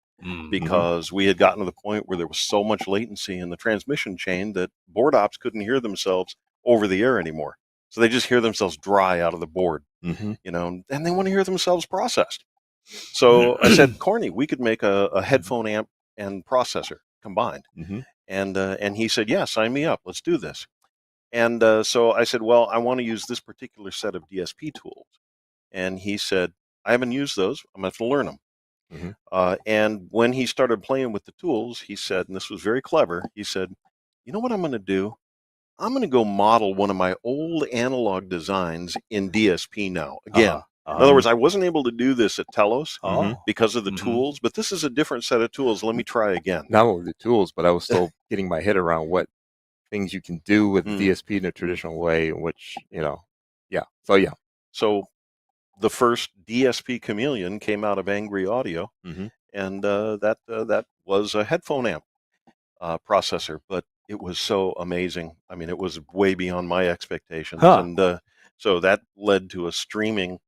because we had gotten to the point where there was so much latency in the transmission chain that board ops couldn't hear themselves over the air anymore. So they just hear themselves dry out of the board, and they want to hear themselves processed. So I said, Corny, we could make a headphone amp and processor combined. And he said, yeah, sign me up. Let's do this. And so I said, well, I want to use this particular set of DSP tools. And he said, I haven't used those. I'm going to have to learn them. And when he started playing with the tools, he said, and this was very clever, he said, you know what I'm going to do? I'm going to go model one of my old analog designs in DSP now. Again, in other words, I wasn't able to do this at Telos because of the tools, but this is a different set of tools. Let me try again. Not only the tools, but I was still getting my head around what things you can do with DSP in a traditional way, which, So the first DSP Chameleon came out of Angry Audio, and that was a headphone amp processor, but it was so amazing. I mean, it was way beyond my expectations, and so that led to a streaming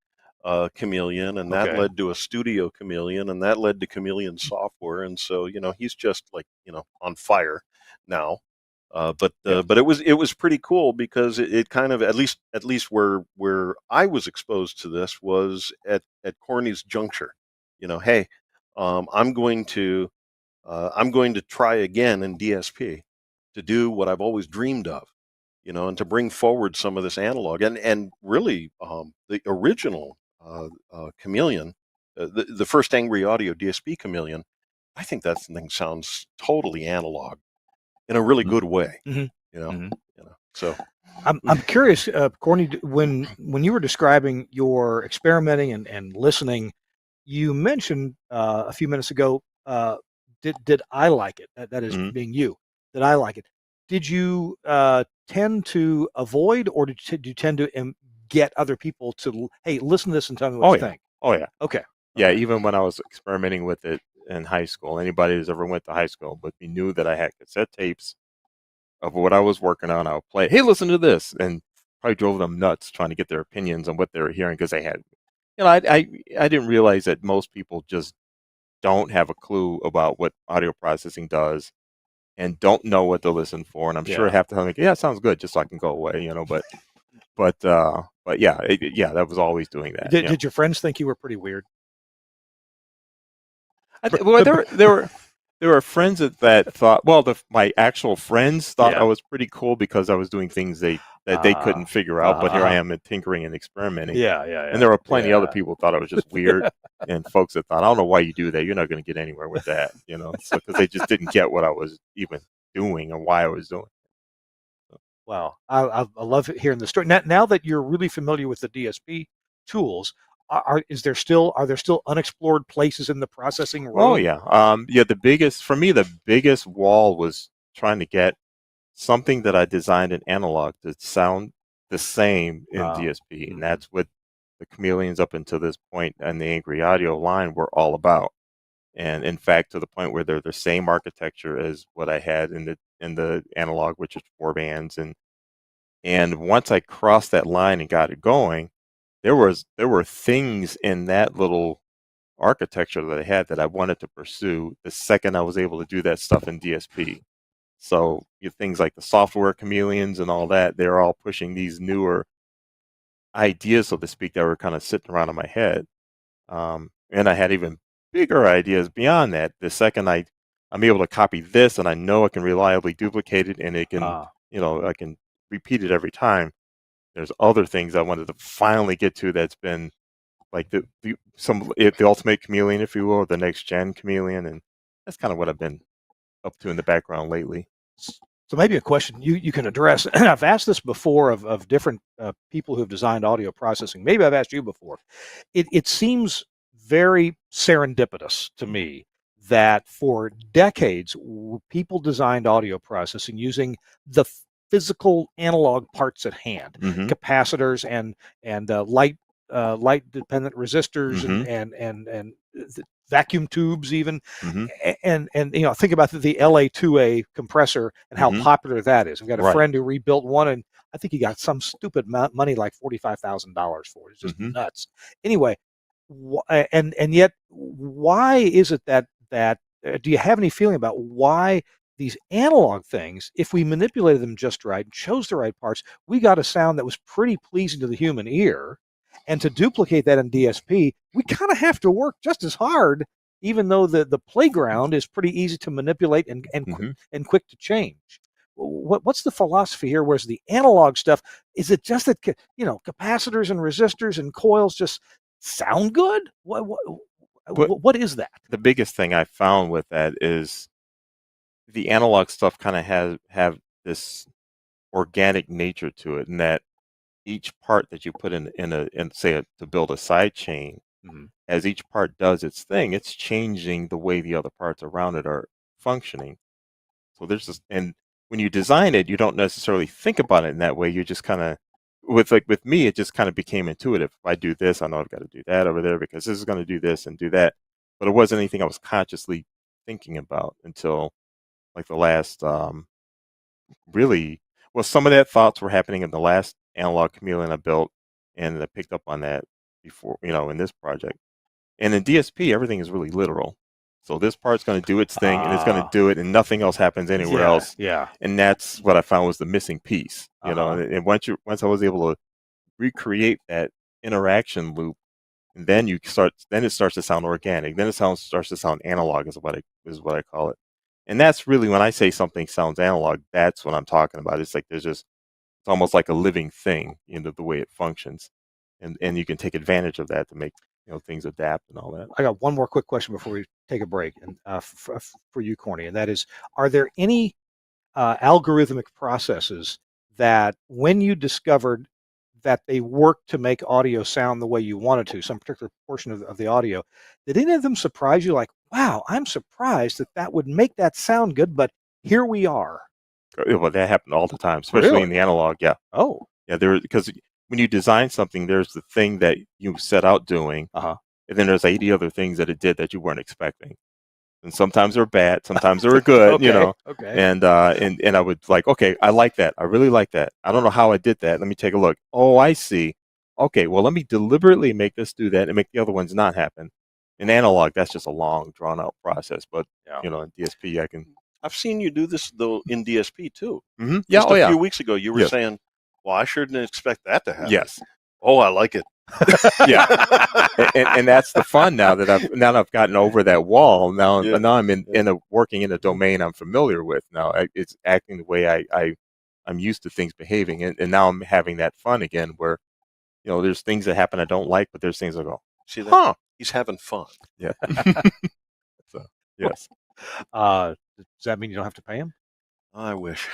Chameleon, and that led to a studio Chameleon, and that led to Chameleon software, and so he's just like on fire now. But it was pretty cool, because it kind of, at least where I was exposed to this was at Corny's juncture. Hey, I'm going to try again in DSP to do what I've always dreamed of, and to bring forward some of this analog, and really the original Chameleon, the first Angry Audio DSP Chameleon. I think that thing sounds totally analog in a really good way, So I'm curious, Corny, when you were describing your experimenting and listening, you mentioned a few minutes ago, did I like it? That is being you. Did I like it? Did you tend to avoid, or did you tend to get other people to, hey, listen to this and tell me what you think? Oh yeah. Okay. Yeah, even when I was experimenting with it in high school, anybody who's ever went to high school, but we knew that I had cassette tapes of what I was working on. I would play, hey, listen to this, and probably drove them nuts trying to get their opinions on what they were hearing, because they had, I didn't realize that most people just don't have a clue about what audio processing does and don't know what to listen for. And I'm sure half the time, like, yeah, it sounds good, just so I can go away, but yeah, that was always doing that. Did your friends think you were pretty weird? Well, there were friends that thought, well, my actual friends thought I was pretty cool because I was doing things that they couldn't figure out, but here I am tinkering and experimenting. And there were plenty of other people who thought I was just weird, and folks that thought, I don't know why you do that. You're not going to get anywhere with that, so, because they just didn't get what I was even doing and why I was doing it. Wow, I love hearing the story. Now that you're really familiar with the DSP tools, are there still unexplored places in the processing room? Oh yeah, for me the biggest wall was trying to get something that I designed in analog to sound the same in DSP, and that's what the Chameleons up until this point and the Angry Audio line were all about. And in fact, to the point where they're the same architecture as what I had in the analog, which is 4 bands, and once I crossed that line and got it going, there were things in that little architecture that I had that I wanted to pursue the second I was able to do that stuff in DSP. So things like the software chameleons and all that, they're all pushing these newer ideas, so to speak, that were kind of sitting around in my head. And I had even bigger ideas beyond that. The second I'm able to copy this, and I know I can reliably duplicate it, and it can, I can repeat it every time. There's other things I wanted to finally get to that's been like the ultimate chameleon, if you will, the next gen chameleon, and that's kind of what I've been up to in the background lately. So maybe a question you can address. I've asked this before of different people who have designed audio processing. Maybe I've asked you before. It seems very serendipitous to me that for decades people designed audio processing using the physical analog parts at hand, capacitors and light dependent resistors and vacuum tubes even, and think about the LA2A compressor and how popular that is. I've got a friend who rebuilt one, and I think he got some stupid money like $45,000 for it. It's just nuts. Anyway, and yet why is it that do you have any feeling about why these analog things, if we manipulated them just right and chose the right parts, we got a sound that was pretty pleasing to the human ear? And to duplicate that in DSP, we kind of have to work just as hard, even though the playground is pretty easy to manipulate and quick to change. What's the philosophy here? Whereas the analog stuff, is it just that capacitors and resistors and coils just sound good? What is that? The biggest thing I found with that is the analog stuff kind of have this organic nature to it, and that each part that you put in to build a side chain, as each part does its thing, it's changing the way the other parts around it are functioning. So there's this, and when you design it, you don't necessarily think about it in that way. You just kind of, with me, it just kind of became intuitive. If I do this, I know I've got to do that over there because this is going to do this and do that. But it wasn't anything I was consciously thinking about until like the last, some of that thoughts were happening in the last analog chameleon I built, and I picked up on that before, in this project. And in DSP, everything is really literal. So this part's going to do its thing, and it's going to do it, and nothing else happens anywhere else. Yeah. And that's what I found was the missing piece. And once I was able to recreate that interaction loop, and then it starts to sound organic. Then it starts to sound analog, is what I call it. And that's really, when I say something sounds analog, that's what I'm talking about. It's like it's almost like a living thing, the way it functions, and you can take advantage of that to make things adapt and all that. I got one more quick question before we take a break, and for you, Corny, and that is: are there any algorithmic processes that, when you discovered that they work to make audio sound the way you wanted to, some particular portion of the audio, did any of them surprise you? Like, wow, I'm surprised that would make that sound good, but here we are. Well, that happened all the time, especially in the analog. Yeah. Oh. Yeah, because when you design something, there's the thing that you set out doing, and then there's 80 other things that it did that you weren't expecting. And sometimes they're bad, sometimes they're good, Okay. And I would like, okay, I like that. I really like that. I don't know how I did that. Let me take a look. Oh, I see. Okay, well, let me deliberately make this do that and make the other ones not happen. In analog, that's just a long, drawn-out process. But, in DSP, I've seen you do this, though, in DSP, too. Mm-hmm. Just a few weeks ago, you were saying, well, I sure didn't expect that to happen. Yes. Oh, I like it. Yeah. and that's the fun now that I've gotten over that wall. Now I'm working in a domain I'm familiar with. Now it's acting the way I'm used to things behaving, and now I'm having that fun again where, there's things that happen I don't like, but there's things I go, see that? He's having fun. Yeah. So, yes. Does that mean you don't have to pay him? I wish.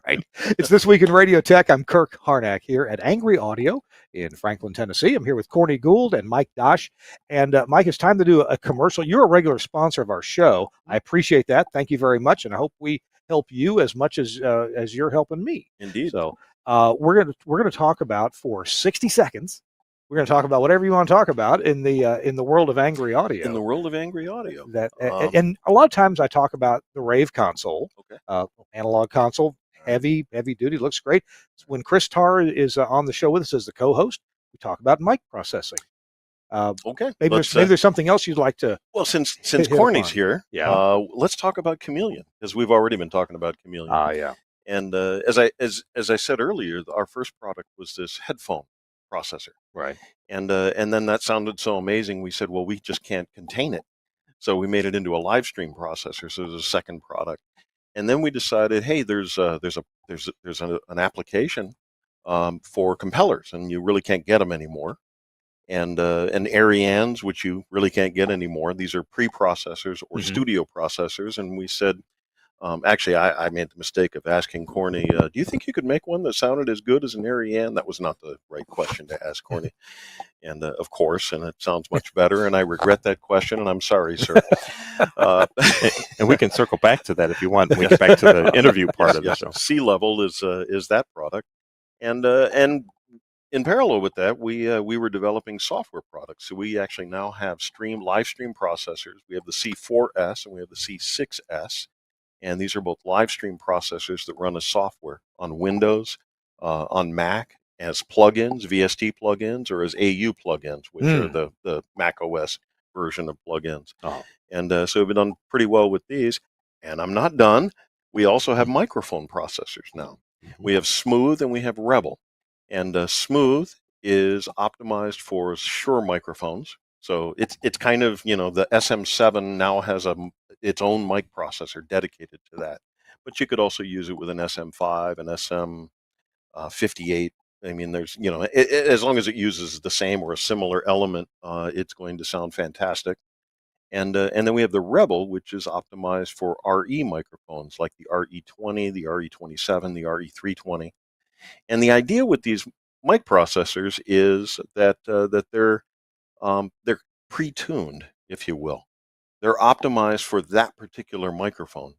Right. It's This Week in Radio Tech. I'm Kirk Harnack here at Angry Audio in Franklin, Tennessee. I'm here with Corny Gould and Mike Dosh. And Mike, it's time to do a commercial. You're a regular sponsor of our show. I appreciate that. Thank you very much. And I hope we help you as much as you're helping me. Indeed. So we're gonna talk about, for 60 seconds, we're going to talk about whatever you want to talk about in the world of Angry Audio. In the world of Angry Audio. And a lot of times I talk about the Rave console, analog console, heavy duty, looks great. When Chris Tarr is on the show with us as the co-host, we talk about mic processing. Okay. Maybe there's something else you'd like to. Well, since hit Corny's upon. here, Yeah. let's talk about Chameleon, because we've already been talking about Chameleon. Yeah. And as I said earlier, our first product was this headphone processor. Right. And then that sounded so amazing, we said, well, we just can't contain it. So we made it into a live stream processor. So there's a second product. And then we decided, hey, there's an application for compellers, and you really can't get them anymore. And Arianes, which you really can't get anymore. These are preprocessors or studio processors. And we said, actually, I made the mistake of asking Corny, do you think you could make one that sounded as good as an Ariane? That was not the right question to ask Corny. And of course, and it sounds much better. And I regret that question, and I'm sorry, sir. And we can circle back to that if you want. When we get back to the interview part of the show. Sea Level is that product, and in parallel with that, we were developing software products. So we actually now have live stream processors. We have the C4S and we have the C6S, and these are both live stream processors that run as software on Windows, on Mac, as plugins, VST plugins, or as AU plugins, which are the Mac OS version of plugins. And so we've done pretty well with these. And I'm not done. We also have microphone processors now. We have Smooth and we have Rebel. And Smooth is optimized for Shure microphones. So it's kind of, the SM7 now has its own mic processor dedicated to that. But you could also use it with an SM5, an SM58. I mean, there's, as long as it uses the same or a similar element, it's going to sound fantastic. And then we have the Rebel, which is optimized for RE microphones like the RE20, the RE27, the RE320. And the idea with these mic processors is that they're pre-tuned, if you will. They're optimized for that particular microphone.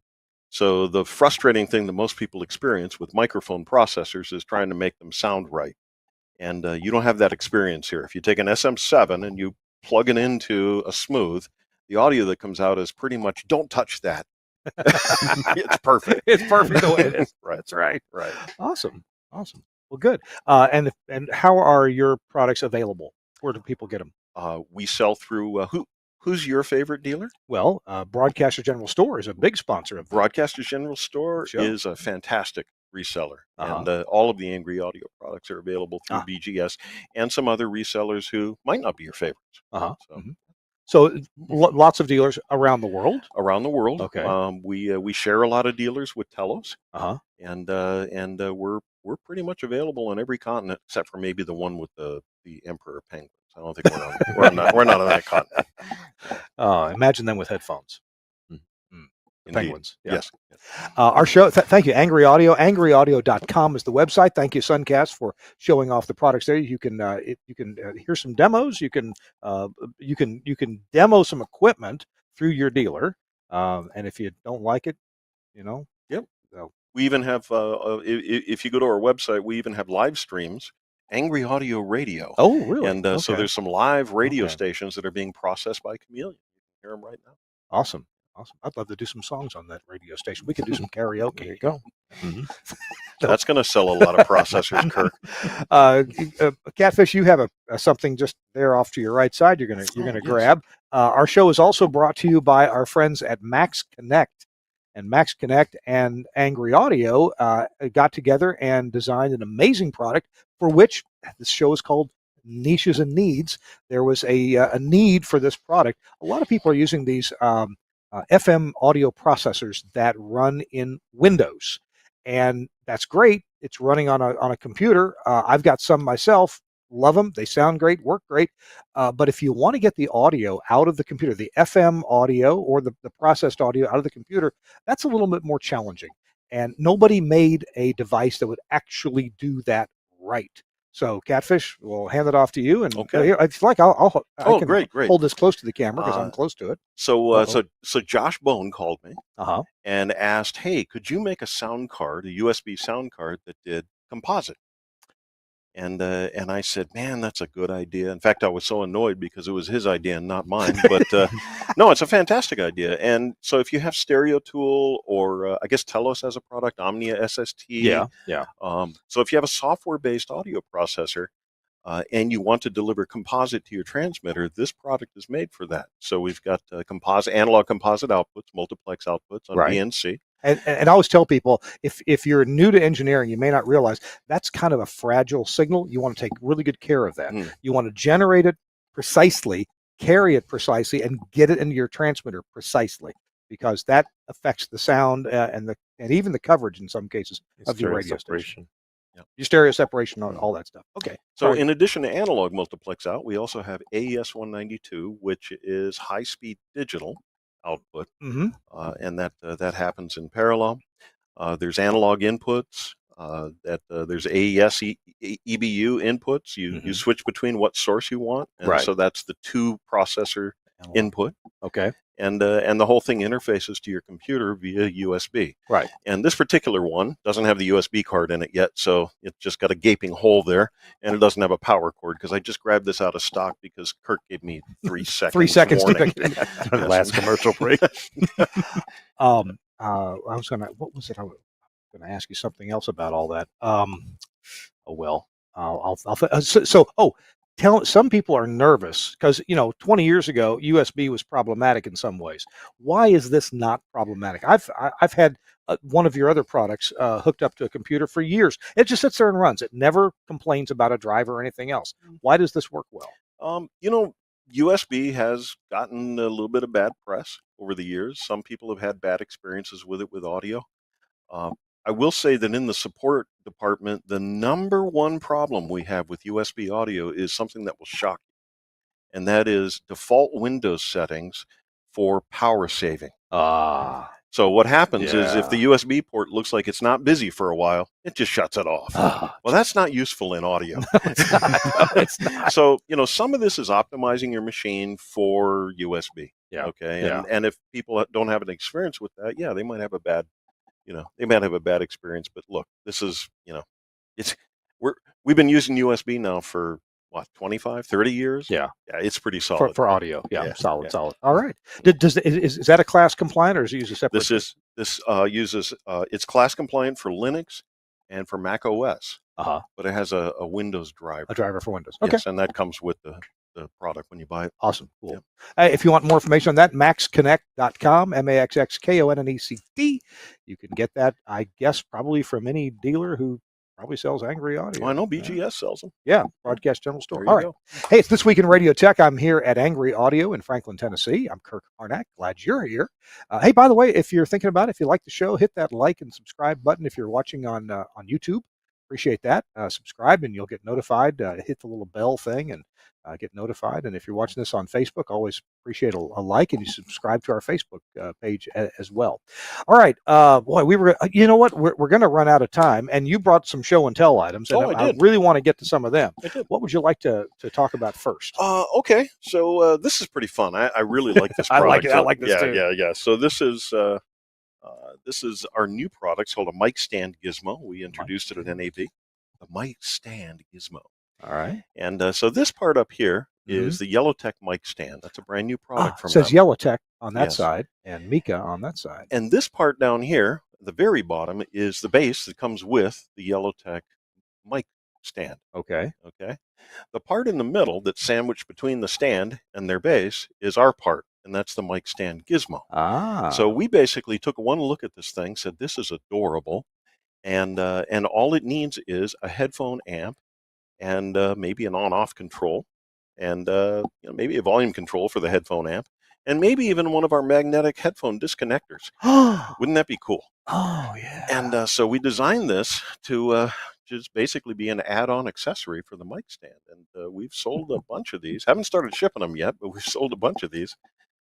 So the frustrating thing that most people experience with microphone processors is trying to make them sound right. And you don't have that experience here. If you take an SM7 and you plug it into a Smooth, the audio that comes out is pretty much, don't touch that. It's perfect. It's perfect the way it is. Right. That's right. Right. Awesome. Well, good. And how are your products available? Where do people get them? We sell through who's your favorite dealer? Well, Broadcaster General Store is a big sponsor of Broadcaster General Store Sure. is a fantastic reseller, and all of the Angry Audio products are available through BGS and some other resellers who might not be your favorites. So lots of dealers around the world. Around the world. Okay. We share a lot of dealers with Telos. And we're pretty much available on every continent except for maybe the one with the emperor penguins. I don't think we're not on that continent. Imagine them with headphones. Penguins. Yeah. Yes. Our show, thank you, Angry Audio. AngryAudio.com is the website. Thank you, Suncast, for showing off the products there. You can hear some demos. You can demo some equipment through your dealer. And if you don't like it, Yep. We even have if you go to our website, we even have live streams. Angry Audio Radio. Oh, really? And so there's some live radio stations that are being processed by Chameleon. You can hear them right now. Awesome. I'd love to do some songs on that radio station. We could do some karaoke. There you go. That's going to sell a lot of processors, Kirk. Catfish, you have something just there off to your right side. You're gonna grab. Our show is also brought to you by our friends at Max Connect. And Max Connect and Angry Audio got together and designed an amazing product for which this show is called Niches and Needs. There was a need for this product. A lot of people are using these FM audio processors that run in Windows, and that's great. It's running on a computer. I've got some myself. Love them. They sound great, work great. But if you want to get the audio out of the computer, the FM audio or the processed audio out of the computer, that's a little bit more challenging. And nobody made a device that would actually do that right. So, Catfish, we'll hand it off to you. And okay. If you like, I can great. hold this close to the camera because I'm close to it. So Josh Bone called me and asked, hey, could you make a sound card, a USB sound card that did composite? And I said, man, that's a good idea. In fact, I was so annoyed because it was his idea and not mine. But no, it's a fantastic idea. And so if you have Stereo Tool or I guess Telos has a product, Omnia SST. Yeah. So if you have a software-based audio processor, and you want to deliver composite to your transmitter, this product is made for that. So we've got analog composite outputs, multiplex outputs on Right. VNC. And I always tell people, if you're new to engineering, you may not realize that's kind of a fragile signal. You want to take really good care of that. You want to generate it precisely, carry it precisely, and get it into your transmitter precisely, because that affects the sound and even the coverage in some cases of your radio station. Yep. Your stereo separation, all that stuff. Okay. So in addition to analog multiplex out, we also have AES 192, which is high-speed digital output, and that happens in parallel. There's analog inputs. There's AES EBU inputs. You switch between what source you want, and so that's the 2 processor input. Okay. And the whole thing interfaces to your computer via USB. Right. And this particular one doesn't have the USB card in it yet, so it's just got a gaping hole there, and it doesn't have a power cord, because I just grabbed this out of stock because Kirk gave me 3 seconds. 3 seconds warning. to Last commercial break. What was it? I was going to ask you something else about all that. Some people are nervous because 20 years ago USB was problematic in some ways. Why is this not problematic? I've had one of your other products hooked up to a computer for years. It just sits there and runs. It never complains about a driver or anything else. Why does this work well? USB has gotten a little bit of bad press over the years. Some people have had bad experiences with it with audio. I will say that in the support department, the number one problem we have with USB audio is something that will shock you, and that is default Windows settings for power saving. So what happens is if the USB port looks like it's not busy for a while, it just shuts it off. Well, that's not useful in audio. It's not. So, some of this is optimizing your machine for USB. Yeah. Okay. And if people don't have an experience with that, they might have a bad experience. But look, this is, we've been using USB now for what, 25, 30 years? Yeah, it's pretty solid for audio. Solid. All right. Is that a class compliant, or does it use a separate? This uses it's class compliant for Linux and for Mac OS. But it has a Windows driver. A driver for Windows. Okay. Yes, and that comes with the product when you buy it. Awesome. Cool. If you want more information on that, maxconnect.com, MAXXKONNECT. You can get that, I guess, probably from any dealer who probably sells Angry Audio. I know BGS sells them. Yeah, Broadcast General Store. All right. Go. Hey, it's This Week in Radio Tech. I'm here at Angry Audio in Franklin, Tennessee. I'm Kirk Harnack. Glad you're here. Hey, by the way, if you're thinking about it, if you like the show, hit that like and subscribe button if you're watching on YouTube. Appreciate that. Subscribe and you'll get notified. Hit the little bell thing and get notified. And if you're watching this on Facebook, always appreciate a like, and you subscribe to our Facebook page as well. All right. Boy, we're going to run out of time, and you brought some show and tell items, and I really want to get to some of them. What would you like to talk about first? Okay. So this is pretty fun. I really like this product. I like this too. Yeah. So this is our new product. It's called a mic stand gizmo. We introduced it at NAB. The mic stand gizmo. All right. And so this part up here is the Yellowtech mic stand. That's a brand new product from it says them. Yellowtech on that side and Mika on that side. And this part down here, the very bottom, is the base that comes with the Yellowtech mic stand. Okay. The part in the middle that's sandwiched between the stand and their base is our part, and that's the mic stand gizmo. So we basically took one look at this thing, said this is adorable, and all it needs is a headphone amp and maybe an on-off control, and maybe a volume control for the headphone amp, and maybe even one of our magnetic headphone disconnectors. Wouldn't that be cool? Oh, yeah. And so we designed this to just basically be an add-on accessory for the mic stand, and we've sold a bunch of these. Haven't started shipping them yet, but we've sold a bunch of these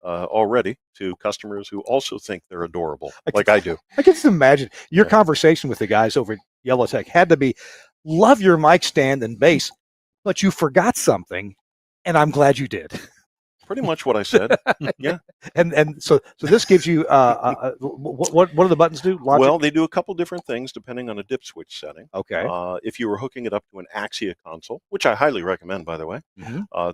already to customers who also think they're adorable, like I do. I can just imagine your conversation with the guys over at Yellowtech had to be, love your mic stand and base, but you forgot something, and I'm glad you did. Pretty much what I said. Yeah. And so this gives you what do the buttons do? Logic? Well, they do a couple different things depending on a dip switch setting. Okay. If you were hooking it up to an Axia console, which I highly recommend, by the way,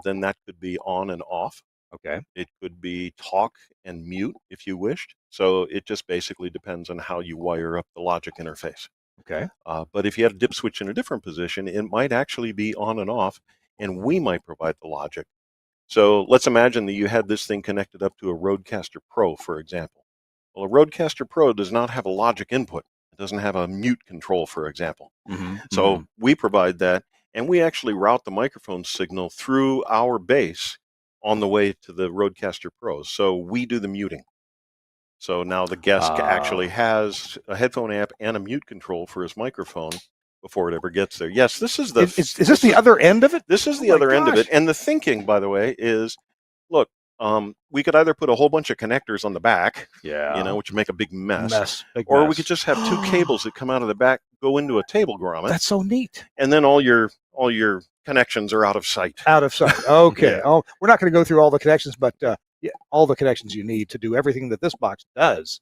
then that could be on and off. Okay. It could be talk and mute if you wished. So it just basically depends on how you wire up the logic interface. Okay. But if you had a dip switch in a different position, it might actually be on and off, and we might provide the logic. So let's imagine that you had this thing connected up to a Rodecaster Pro, for example. Well, a Rodecaster Pro does not have a logic input. It doesn't have a mute control, for example. So we provide that, and we actually route the microphone signal through our base on the way to the Rodecaster Pros. So we do the muting. So now the guest actually has a headphone amp and a mute control for his microphone before it ever gets there. Yes, this is the. Is this the other end of it? This is Oh the my other end of gosh. it. And the thinking, by the way, is look, we could either put a whole bunch of connectors on the back, Yeah. which would make a big mess, Big or we mess. could just have two cables that come out of the back, go into a table grommet, That's so neat. and then all your connections are out of sight. Out of sight. Okay. Yeah. Oh, we're not going to go through all the connections, but yeah, all the connections you need to do everything that this box does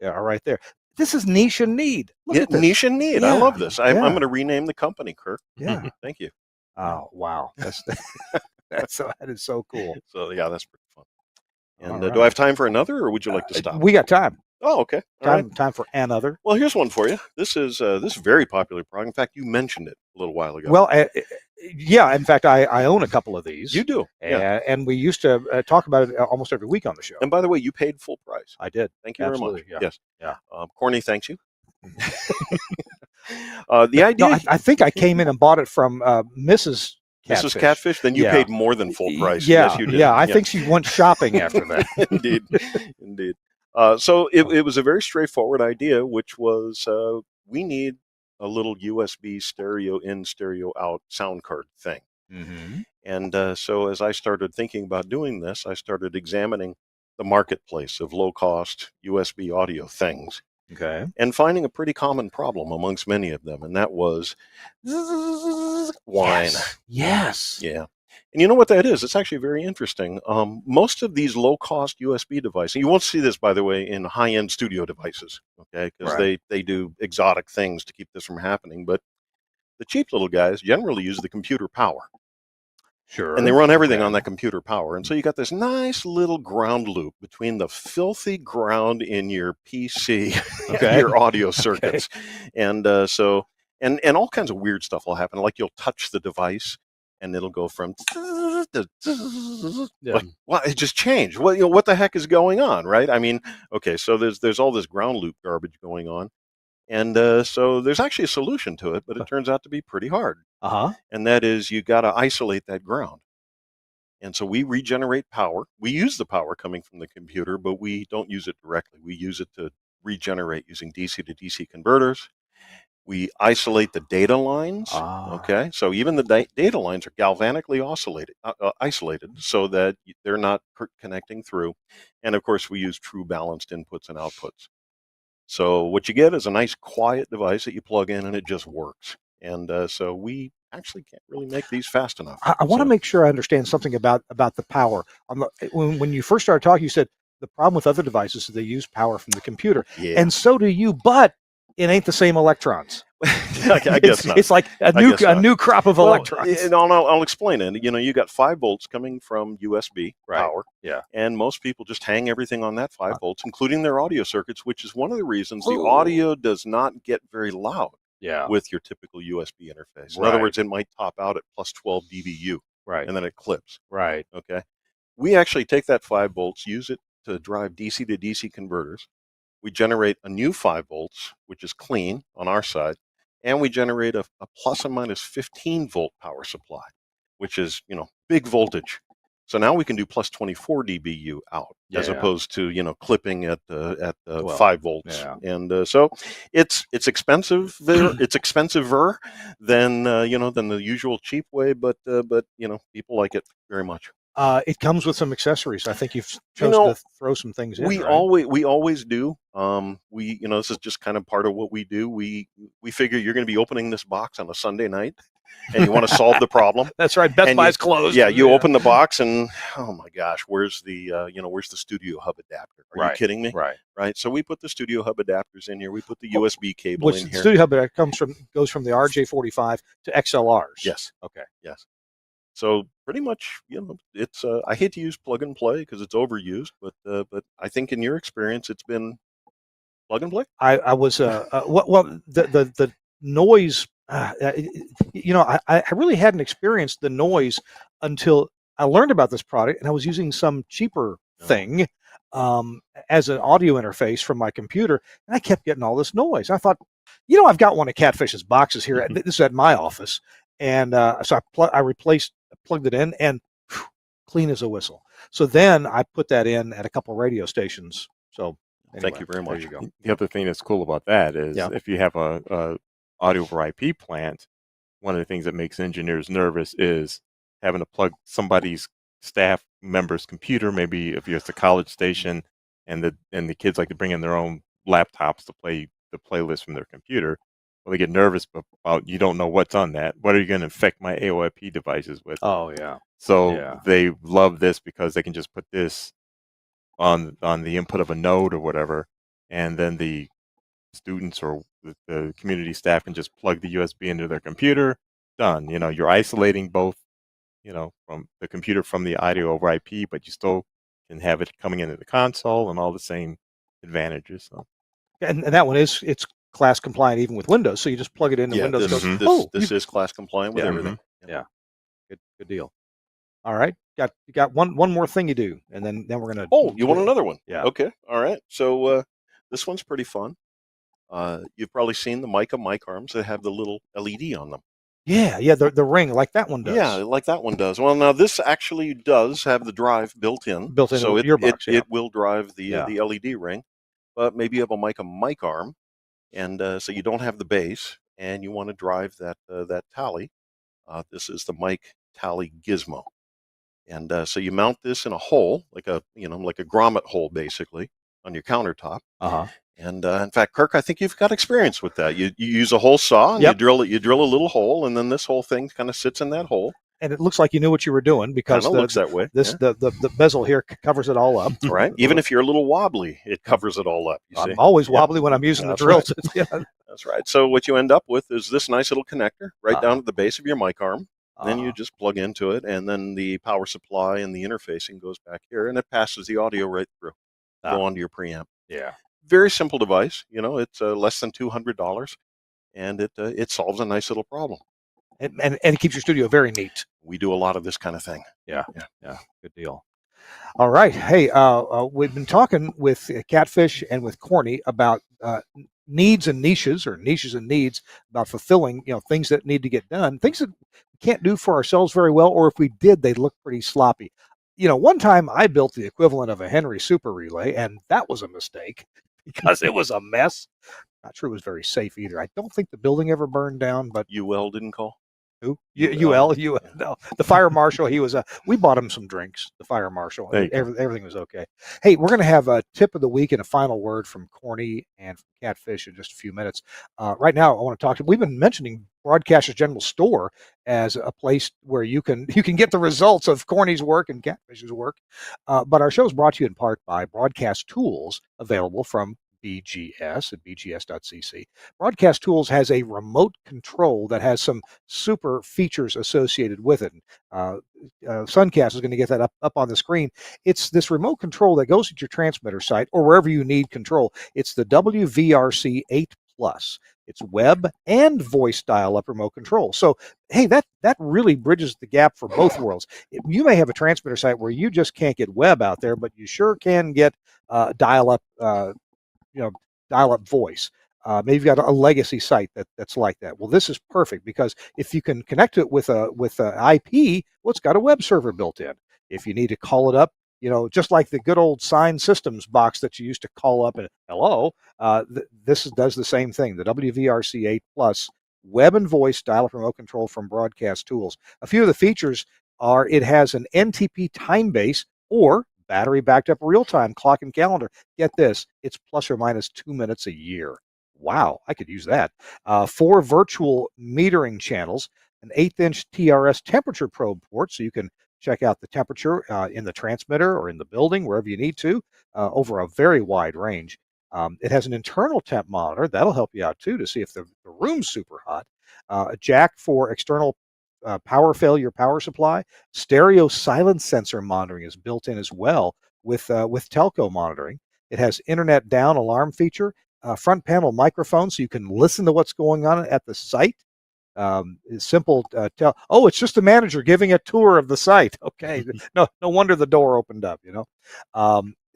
are right there. This is niche and need. Look Yeah, at this. niche and need. Yeah. I love this. I'm Yeah. going to rename the company, Kirk. Yeah. Thank you. Oh, wow. That is so cool. So yeah, that's pretty fun. And All do I have time for another, or would you like to stop? We got time. Oh, okay. All right. Time for another. Well, here's one for you. This is very popular product. In fact, you mentioned it a little while ago. Well, yeah. In fact, I own a couple of these. You do. Yeah. And we used to talk about it almost every week on the show. And by the way, you paid full price. I did. Thank you Absolutely, very much. yeah. Yes. Yeah. Corny thanks you. The idea. No, I think I came in and bought it from Mrs. Catfish. Mrs. Catfish, then you Yeah. paid more than full price. Yeah, Yes, you did. yeah. I think she went shopping after that. Indeed, indeed. So it was a very straightforward idea, which was we need a little USB stereo in, stereo out sound card thing. Mm-hmm. And so as I started thinking about doing this, I started examining the marketplace of low cost USB audio things. Okay. And finding a pretty common problem amongst many of them, and that was whine. Yes. Yeah. And you know what that is? It's actually very interesting. Most of these low-cost USB devices, you won't see this, by the way, in high-end studio devices, okay, because Right. they do exotic things to keep this from happening. But the cheap little guys generally use the computer power. Sure. And they run everything Okay. on that computer power. And so you got this nice little ground loop between the filthy ground in your PC Okay. and your audio circuits. And so all kinds of weird stuff will happen. Like you'll touch the device and it'll go from like, well, it just changed. Well, what the heck is going on, right? I mean, okay, so there's all this ground loop garbage going on. And so there's actually a solution to it, but it turns out to be pretty hard. Uh-huh. And that is you got to isolate that ground. And so we regenerate power. We use the power coming from the computer, but we don't use it directly. We use it to regenerate using DC to DC converters. We isolate the data lines. Okay, so even the data lines are galvanically isolated so that they're not connecting through. And of course, we use true balanced inputs and outputs. So what you get is a nice quiet device that you plug in and it just works. And so we actually can't really make these fast enough. I want to make sure I understand something about the power. When you first started talking, you said the problem with other devices is they use power from the computer. Yeah. And so do you, but it ain't the same electrons. I guess not. It's like a new crop of electrons. And I'll explain it. You got 5 volts coming from USB power. Yeah. And most people just hang everything on that 5 volts, including their audio circuits, which is one of the reasons the audio does not get very loud with your typical USB interface. In other words, it might top out at plus 12 dBu. Right. And then it clips. Right. Okay. We actually take that 5 volts, use it to drive DC to DC converters. We generate a new 5 volts, which is clean on our side, and we generate a plus or minus 15 volt power supply, which is, big voltage. So now we can do plus 24 dBu out as opposed to, clipping at 5 volts. Yeah. And so it's expensive. It's expensiver than the usual cheap way, but people like it very much. It comes with some accessories. I think you've chosen to throw some things in. We always do. This is just kind of part of what we do. We figure you're going to be opening this box on a Sunday night, and you want to solve the problem. That's right. Best Buy's closed. Yeah, you open the box, and oh my gosh, where's the Studio Hub adapter? Are you kidding me? Right. So we put the Studio Hub adapters in here. We put the USB cable in here. Studio Hub adapter goes from the RJ45 to XLRs. Yes. Okay. Yes. So pretty much, it's I hate to use plug and play because it's overused, but I think in your experience, it's been Plug and play? I was well the noise. I really hadn't experienced the noise until I learned about this product, and I was using some cheaper thing as an audio interface from my computer, and I kept getting all this noise. I thought, I've got one of Catfish's boxes here. This is at my office, and so I plugged it in, and whew, clean as a whistle. So then I put that in at a couple of radio stations. So anyway, Thank you very much. There you go. The other thing that's cool about that is if you have a audio over IP plant, one of the things that makes engineers nervous is having to plug somebody's staff member's computer. Maybe if it's a college station and the kids like to bring in their own laptops to play the playlist from their computer. Well, they get nervous about you don't know what's on that. What are you going to infect my AOIP devices with? Oh yeah. So they love this because they can just put this on the input of a node or whatever, and then the students or the community staff can just plug the USB into their computer. Done. You're isolating both, from the computer from the audio over IP, but you still can have it coming into the console and all the same advantages. So. And that one it's class compliant even with Windows. So you just plug it in, and Windows goes. This is class compliant with everything. Yeah. Good deal. All right. You got one more thing you do, and then we're gonna. Oh, you want another one? Yeah. Okay. All right. So this one's pretty fun. You've probably seen the Mica mic arms that have the little LED on them. Yeah, the ring like that one does. Yeah, like that one does. Well, now this actually does have the drive built in. So your box. It will drive the LED ring, but maybe you have a Mica mic arm, and so you don't have the base, and you want to drive that tally. This is the mic tally gizmo, and so you mount this in a hole, like a grommet hole, basically, on your countertop. And in fact, Kirk, I think you've got experience with that. You use a hole saw, and you drill a little hole, and then this whole thing kind of sits in that hole. And it looks like you knew what you were doing because it looks that way. The bezel here covers it all up. Right. Even if you're a little wobbly, it covers it all up. I'm always wobbly when I'm using the drill. Right. That's right. So what you end up with is this nice little connector right down at the base of your mic arm. Then you just plug into it, and then the power supply and the interfacing goes back here, and it passes the audio right through, go onto your preamp. Yeah. Very simple device. It's less than $200, and it solves a nice little problem. And it keeps your studio very neat. We do a lot of this kind of thing. Yeah. Good deal. All right. Hey, we've been talking with Catfish and with Corny about needs and niches, or niches and needs, about fulfilling things that need to get done, things that we can't do for ourselves very well, or if we did, they'd look pretty sloppy. One time I built the equivalent of a Henry super relay, and that was a mistake because it was a mess. Not sure it was very safe either. I don't think the building ever burned down, but UL didn't call. Who? UL? No. The fire marshal, he was we bought him some drinks, the fire marshal. Everything was okay. Hey, we're going to have a tip of the week and a final word from Corny and from Catfish in just a few minutes. Right now, I want to talk to, we've been mentioning Broadcasters General Store as a place where you can get the results of Corny's work and Catfish's work. But our show is brought to you in part by Broadcast Tools, available from BGS at bgs.cc. Broadcast Tools has a remote control that has some super features associated with it. Suncast is going to get that up on the screen. It's this remote control that goes at your transmitter site or wherever you need control. It's the WVRC 8 Plus. It's web and voice dial-up remote control. So, hey, that really bridges the gap for both worlds. You may have a transmitter site where you just can't get web out there, but you sure can get dial-up dial-up voice. Maybe you've got a legacy site that's like that. Well, this is perfect because if you can connect it with a IP, well, it's got a web server built in. If you need to call it up, just like the good old Sign Systems box that you used to call up and hello, this does the same thing. The WVRC 8 Plus web and voice dial-up remote control from Broadcast Tools. A few of the features are it has an NTP time base or battery backed up real-time clock and calendar. Get this, it's plus or minus 2 minutes a year. Wow, I could use that. 4 virtual metering channels, an 1/8-inch TRS temperature probe port, so you can check out the temperature in the transmitter or in the building, wherever you need to, over a very wide range. It has an internal temp monitor. That'll help you out, too, to see if the room's super hot. A jack for external power failure power supply. Stereo silence sensor monitoring is built in as well with telco monitoring. It has internet down alarm feature front panel microphone so you can listen to what's going on at the site. It's simple. Tell. Oh, it's just a manager giving a tour of the site. Okay, no wonder the door opened up.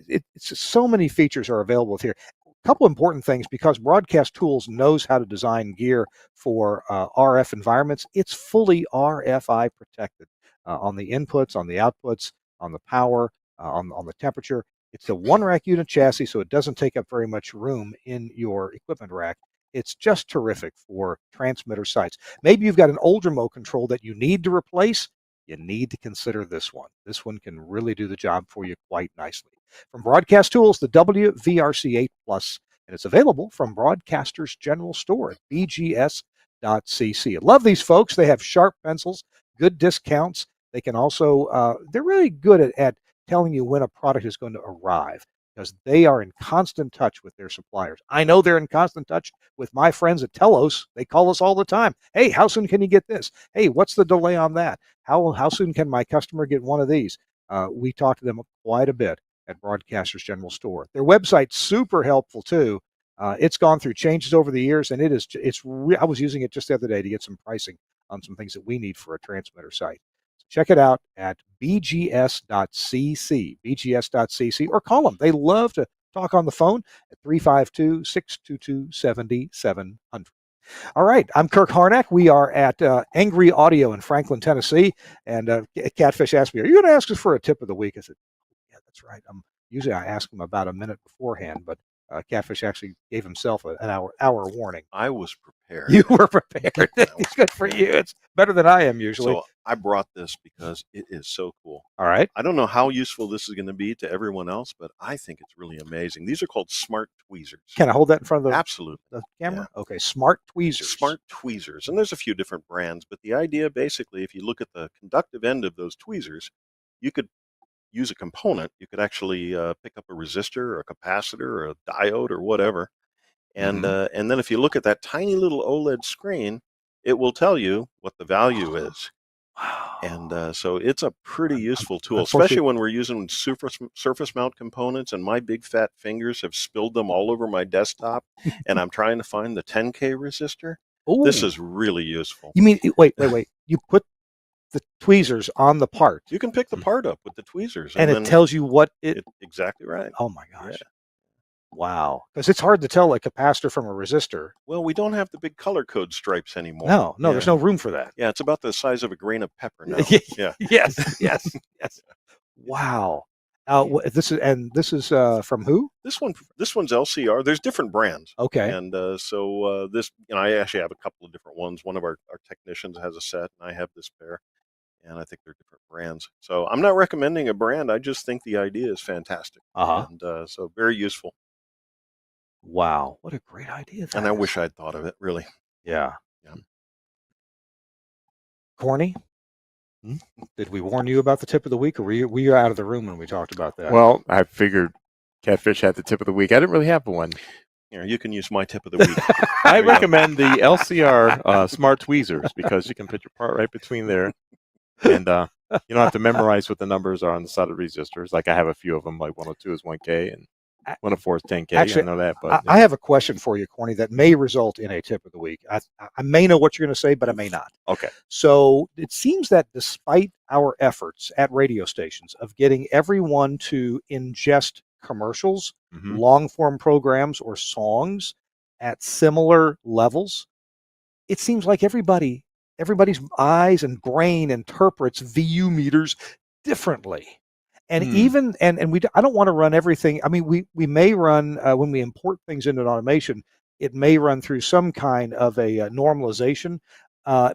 It's just so many features are available here. A couple important things because Broadcast Tools knows how to design gear for RF environments. It's fully RFI protected on the inputs, on the outputs, on the power, on the temperature. It's a one rack unit chassis, so it doesn't take up very much room in your equipment rack. It's just terrific for transmitter sites. Maybe you've got an old remote control that you need to replace. You need to consider this one. This one can really do the job for you quite nicely. From Broadcast Tools, the WVRC8 Plus, and it's available from Broadcasters General Store at bgs.cc. I love these folks. They have sharp pencils, good discounts. They can also, they're really good at telling you when a product is going to arrive because they are in constant touch with their suppliers. I know they're in constant touch with my friends at Telos. They call us all the time. Hey, how soon can you get this? Hey, what's the delay on that? How soon can my customer get one of these? We talk to them quite a bit at Broadcasters General Store. Their website's super helpful too. It's gone through changes over the years, and I was using it just the other day to get some pricing on some things that we need for a transmitter site. Check it out at bgs.cc, or call them. They love to talk on the phone at 352-622-7700. All right, I'm Kirk Harnack. We are at Angry Audio in Franklin, Tennessee, and Catfish asked me, are you going to ask us for a tip of the week? I said, yeah, that's right. Usually I ask him about a minute beforehand, but Catfish actually gave himself an hour warning. I was prepared. You were prepared. It's good for you. It's better than I am usually. So I brought this because it is so cool. All right. I don't know how useful this is going to be to everyone else, but I think it's really amazing. These are called smart tweezers. Can I hold that in front of Absolutely. the camera? Yeah. Okay, smart tweezers. Smart tweezers. And there's a few different brands, but the idea basically, if you look at the conductive end of those tweezers, you could use a component. You could actually pick up a resistor or a capacitor or a diode or whatever. And and then if you look at that tiny little OLED screen, it will tell you what the value is. Wow. And so it's a pretty useful tool, especially when we're using surface mount components and my big fat fingers have spilled them all over my desktop and I'm trying to find the 10K resistor. Ooh. This is really useful. You mean, wait. You put the tweezers on the part. You can pick the part up with the tweezers. And it tells you what exactly right. Oh my gosh. Yeah. Wow. Because it's hard to tell a capacitor from a resistor. Well, we don't have the big color code stripes anymore. No, there's no room for that. Yeah, it's about the size of a grain of pepper now. Yeah. Yes. Wow. This is from who? This one's LCR. There's different brands. Okay. And so this, I actually have a couple of different ones. One of our technicians has a set, and I have this pair. And I think they're different brands. So I'm not recommending a brand. I just think the idea is fantastic. And so very useful. Wow. What a great idea. And I wish I'd thought of it, really. Yeah. Corny? Did we warn you about the tip of the week, or were you out of the room when we talked about that? Well, I figured Catfish had the tip of the week. I didn't really have one. You can use my tip of the week. I recommend the LCR smart tweezers because you can put your part right between there. And you don't have to memorize what the numbers are on the side of resistors. Like I have a few of them, like 102 is 1K and 104 is 10K. Actually, I know that. But I have a question for you, Corny, that may result in a tip of the week. I may know what you're going to say, but I may not. Okay. So it seems that despite our efforts at radio stations of getting everyone to ingest commercials, long form programs, or songs at similar levels, it seems like everybody's eyes and brain interprets VU meters differently. And even I don't want to run everything. I mean, we may run when we import things into an automation, it may run through some kind of a normalization,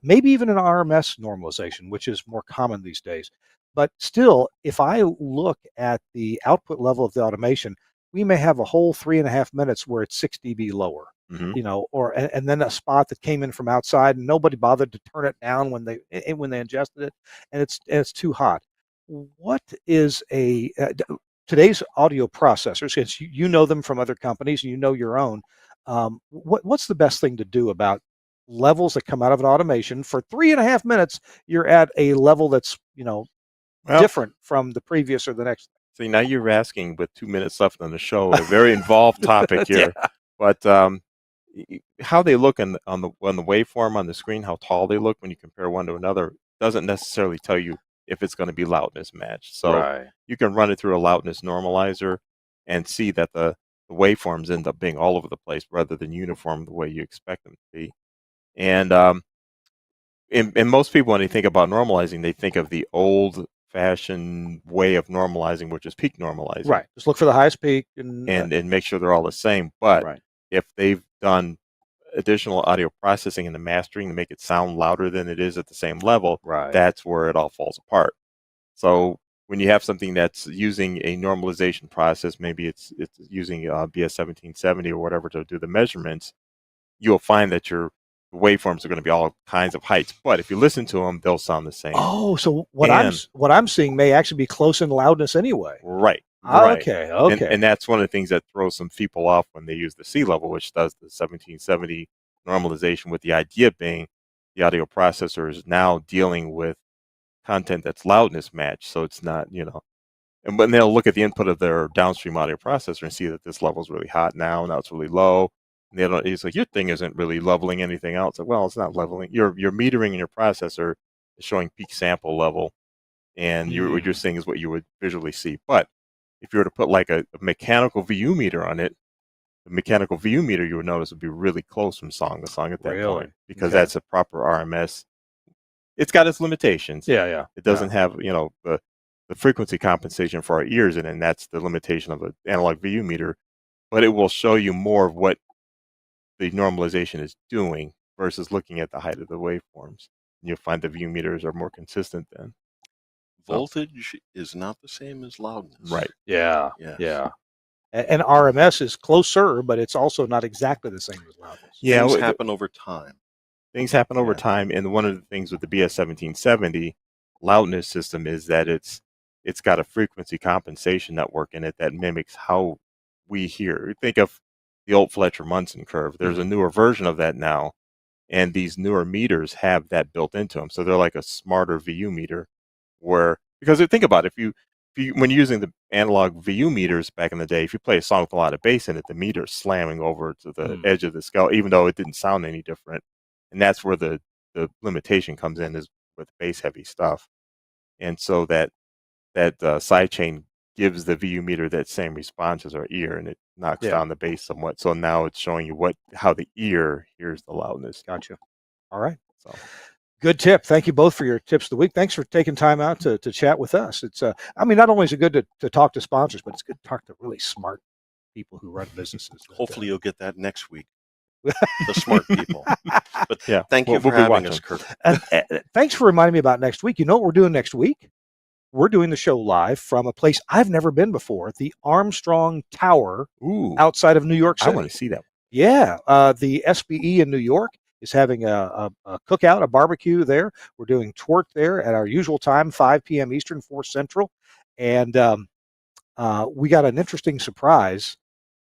maybe even an RMS normalization, which is more common these days. But still, if I look at the output level of the automation, we may have a whole 3.5 minutes where it's 6 dB lower. And then a spot that came in from outside and nobody bothered to turn it down when they ingested it, and it's too hot. What is today's audio processors? Since you know them from other companies and you know your own, what's the best thing to do about levels that come out of an automation? For 3.5 minutes, you're at a level that's different from the previous or the next. See, now you're asking with 2 minutes left on the show, a very involved topic here. But how they look on the waveform on the screen, how tall they look when you compare one to another, doesn't necessarily tell you if it's going to be loudness matched. So Right. you can run it through a loudness normalizer and see that the waveforms end up being all over the place rather than uniform the way you expect them to be. And and most people, when they think about normalizing, they think of the old-fashioned way of normalizing, which is peak normalizing. Right. Just look for the highest peak and make sure they're all the same. But right. if they've done additional audio processing and the mastering to make it sound louder than it is at the same level, Right. that's where it all falls apart. So when you have something that's using a normalization process, maybe it's using BS 1770 or whatever to do the measurements, you'll find that your waveforms are going to be all kinds of heights. But if you listen to them, they'll sound the same. Oh, so what I'm seeing may actually be close in loudness anyway. Right. Right. Okay. And that's one of the things that throws some people off when they use the C level, which does the 1770 normalization, with the idea being the audio processor is now dealing with content that's loudness matched. So it's not, and when they'll look at the input of their downstream audio processor and see that this level is really hot now it's really low. And they don't, it's like, your thing isn't really leveling anything else. Like, well, it's not leveling. Your metering in your processor is showing peak sample level. And what you're seeing is what you would visually see. But if you were to put like a mechanical VU meter on it, the mechanical VU meter, you would notice would be really close from song to song at that point, because that's a proper RMS. It's got its limitations. Yeah. It doesn't have, the frequency compensation for our ears, and that's the limitation of an analog VU meter. But it will show you more of what the normalization is doing versus looking at the height of the waveforms. You'll find the VU meters are more consistent then. Voltage is not the same as loudness. Right. Yeah. Yes. Yeah. And RMS is closer, but it's also not exactly the same as loudness. Yeah, Things happen over time. Things happen over time, and one of the things with the BS 1770 loudness system is that it's got a frequency compensation network in it that mimics how we hear. Think of the old Fletcher-Munson curve. There's a newer version of that now, and these newer meters have that built into them. So they're like a smarter VU meter, because think about it, if you when you're using the analog VU meters back in the day, if you play a song with a lot of bass in it, the meter's slamming over to the edge of the skull, even though it didn't sound any different. And that's where the limitation comes in, is with bass heavy stuff. And so that sidechain gives the VU meter that same response as our ear, and it knocks down the bass somewhat. So now it's showing you how the ear hears the loudness. Gotcha. All right. So good tip. Thank you both for your tips of the week. Thanks for taking time out to chat with us. It's not only is it good to talk to sponsors, but it's good to talk to really smart people who run businesses. Hopefully you'll get that next week. The smart people. But yeah, thank you for having us, Kirk. Thanks for reminding me about next week. You know what we're doing next week? We're doing the show live from a place I've never been before, the Armstrong Tower outside of New York City. I want to see that. Yeah. The SBE in New York is having a cookout, a barbecue there. We're doing TWiRT there at our usual time, 5 p.m. Eastern, 4 Central. And we got an interesting surprise.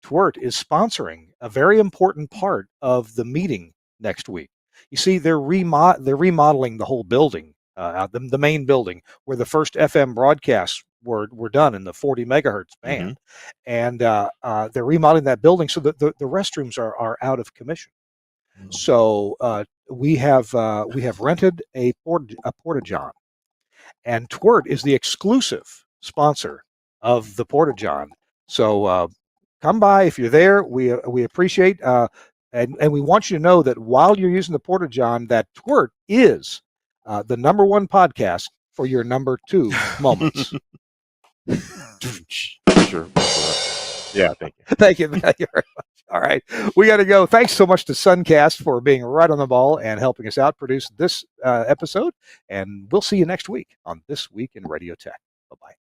TWiRT is sponsoring a very important part of the meeting next week. You see, they're remodeling the whole building, the main building where the first FM broadcasts were done in the 40 megahertz band, and they're remodeling that building so that the restrooms are out of commission. So we have rented a porta-john, and TWiRT is the exclusive sponsor of the porta-john. So come by if you're there. We appreciate and we want you to know that while you're using the porta-john, that TWiRT is the number one podcast for your number two moments. Sure. Yeah, thank you. Thank you very much. All right, we got to go. Thanks so much to Suncast for being right on the ball and helping us out produce this episode. And we'll see you next week on This Week in Radio Tech. Bye-bye.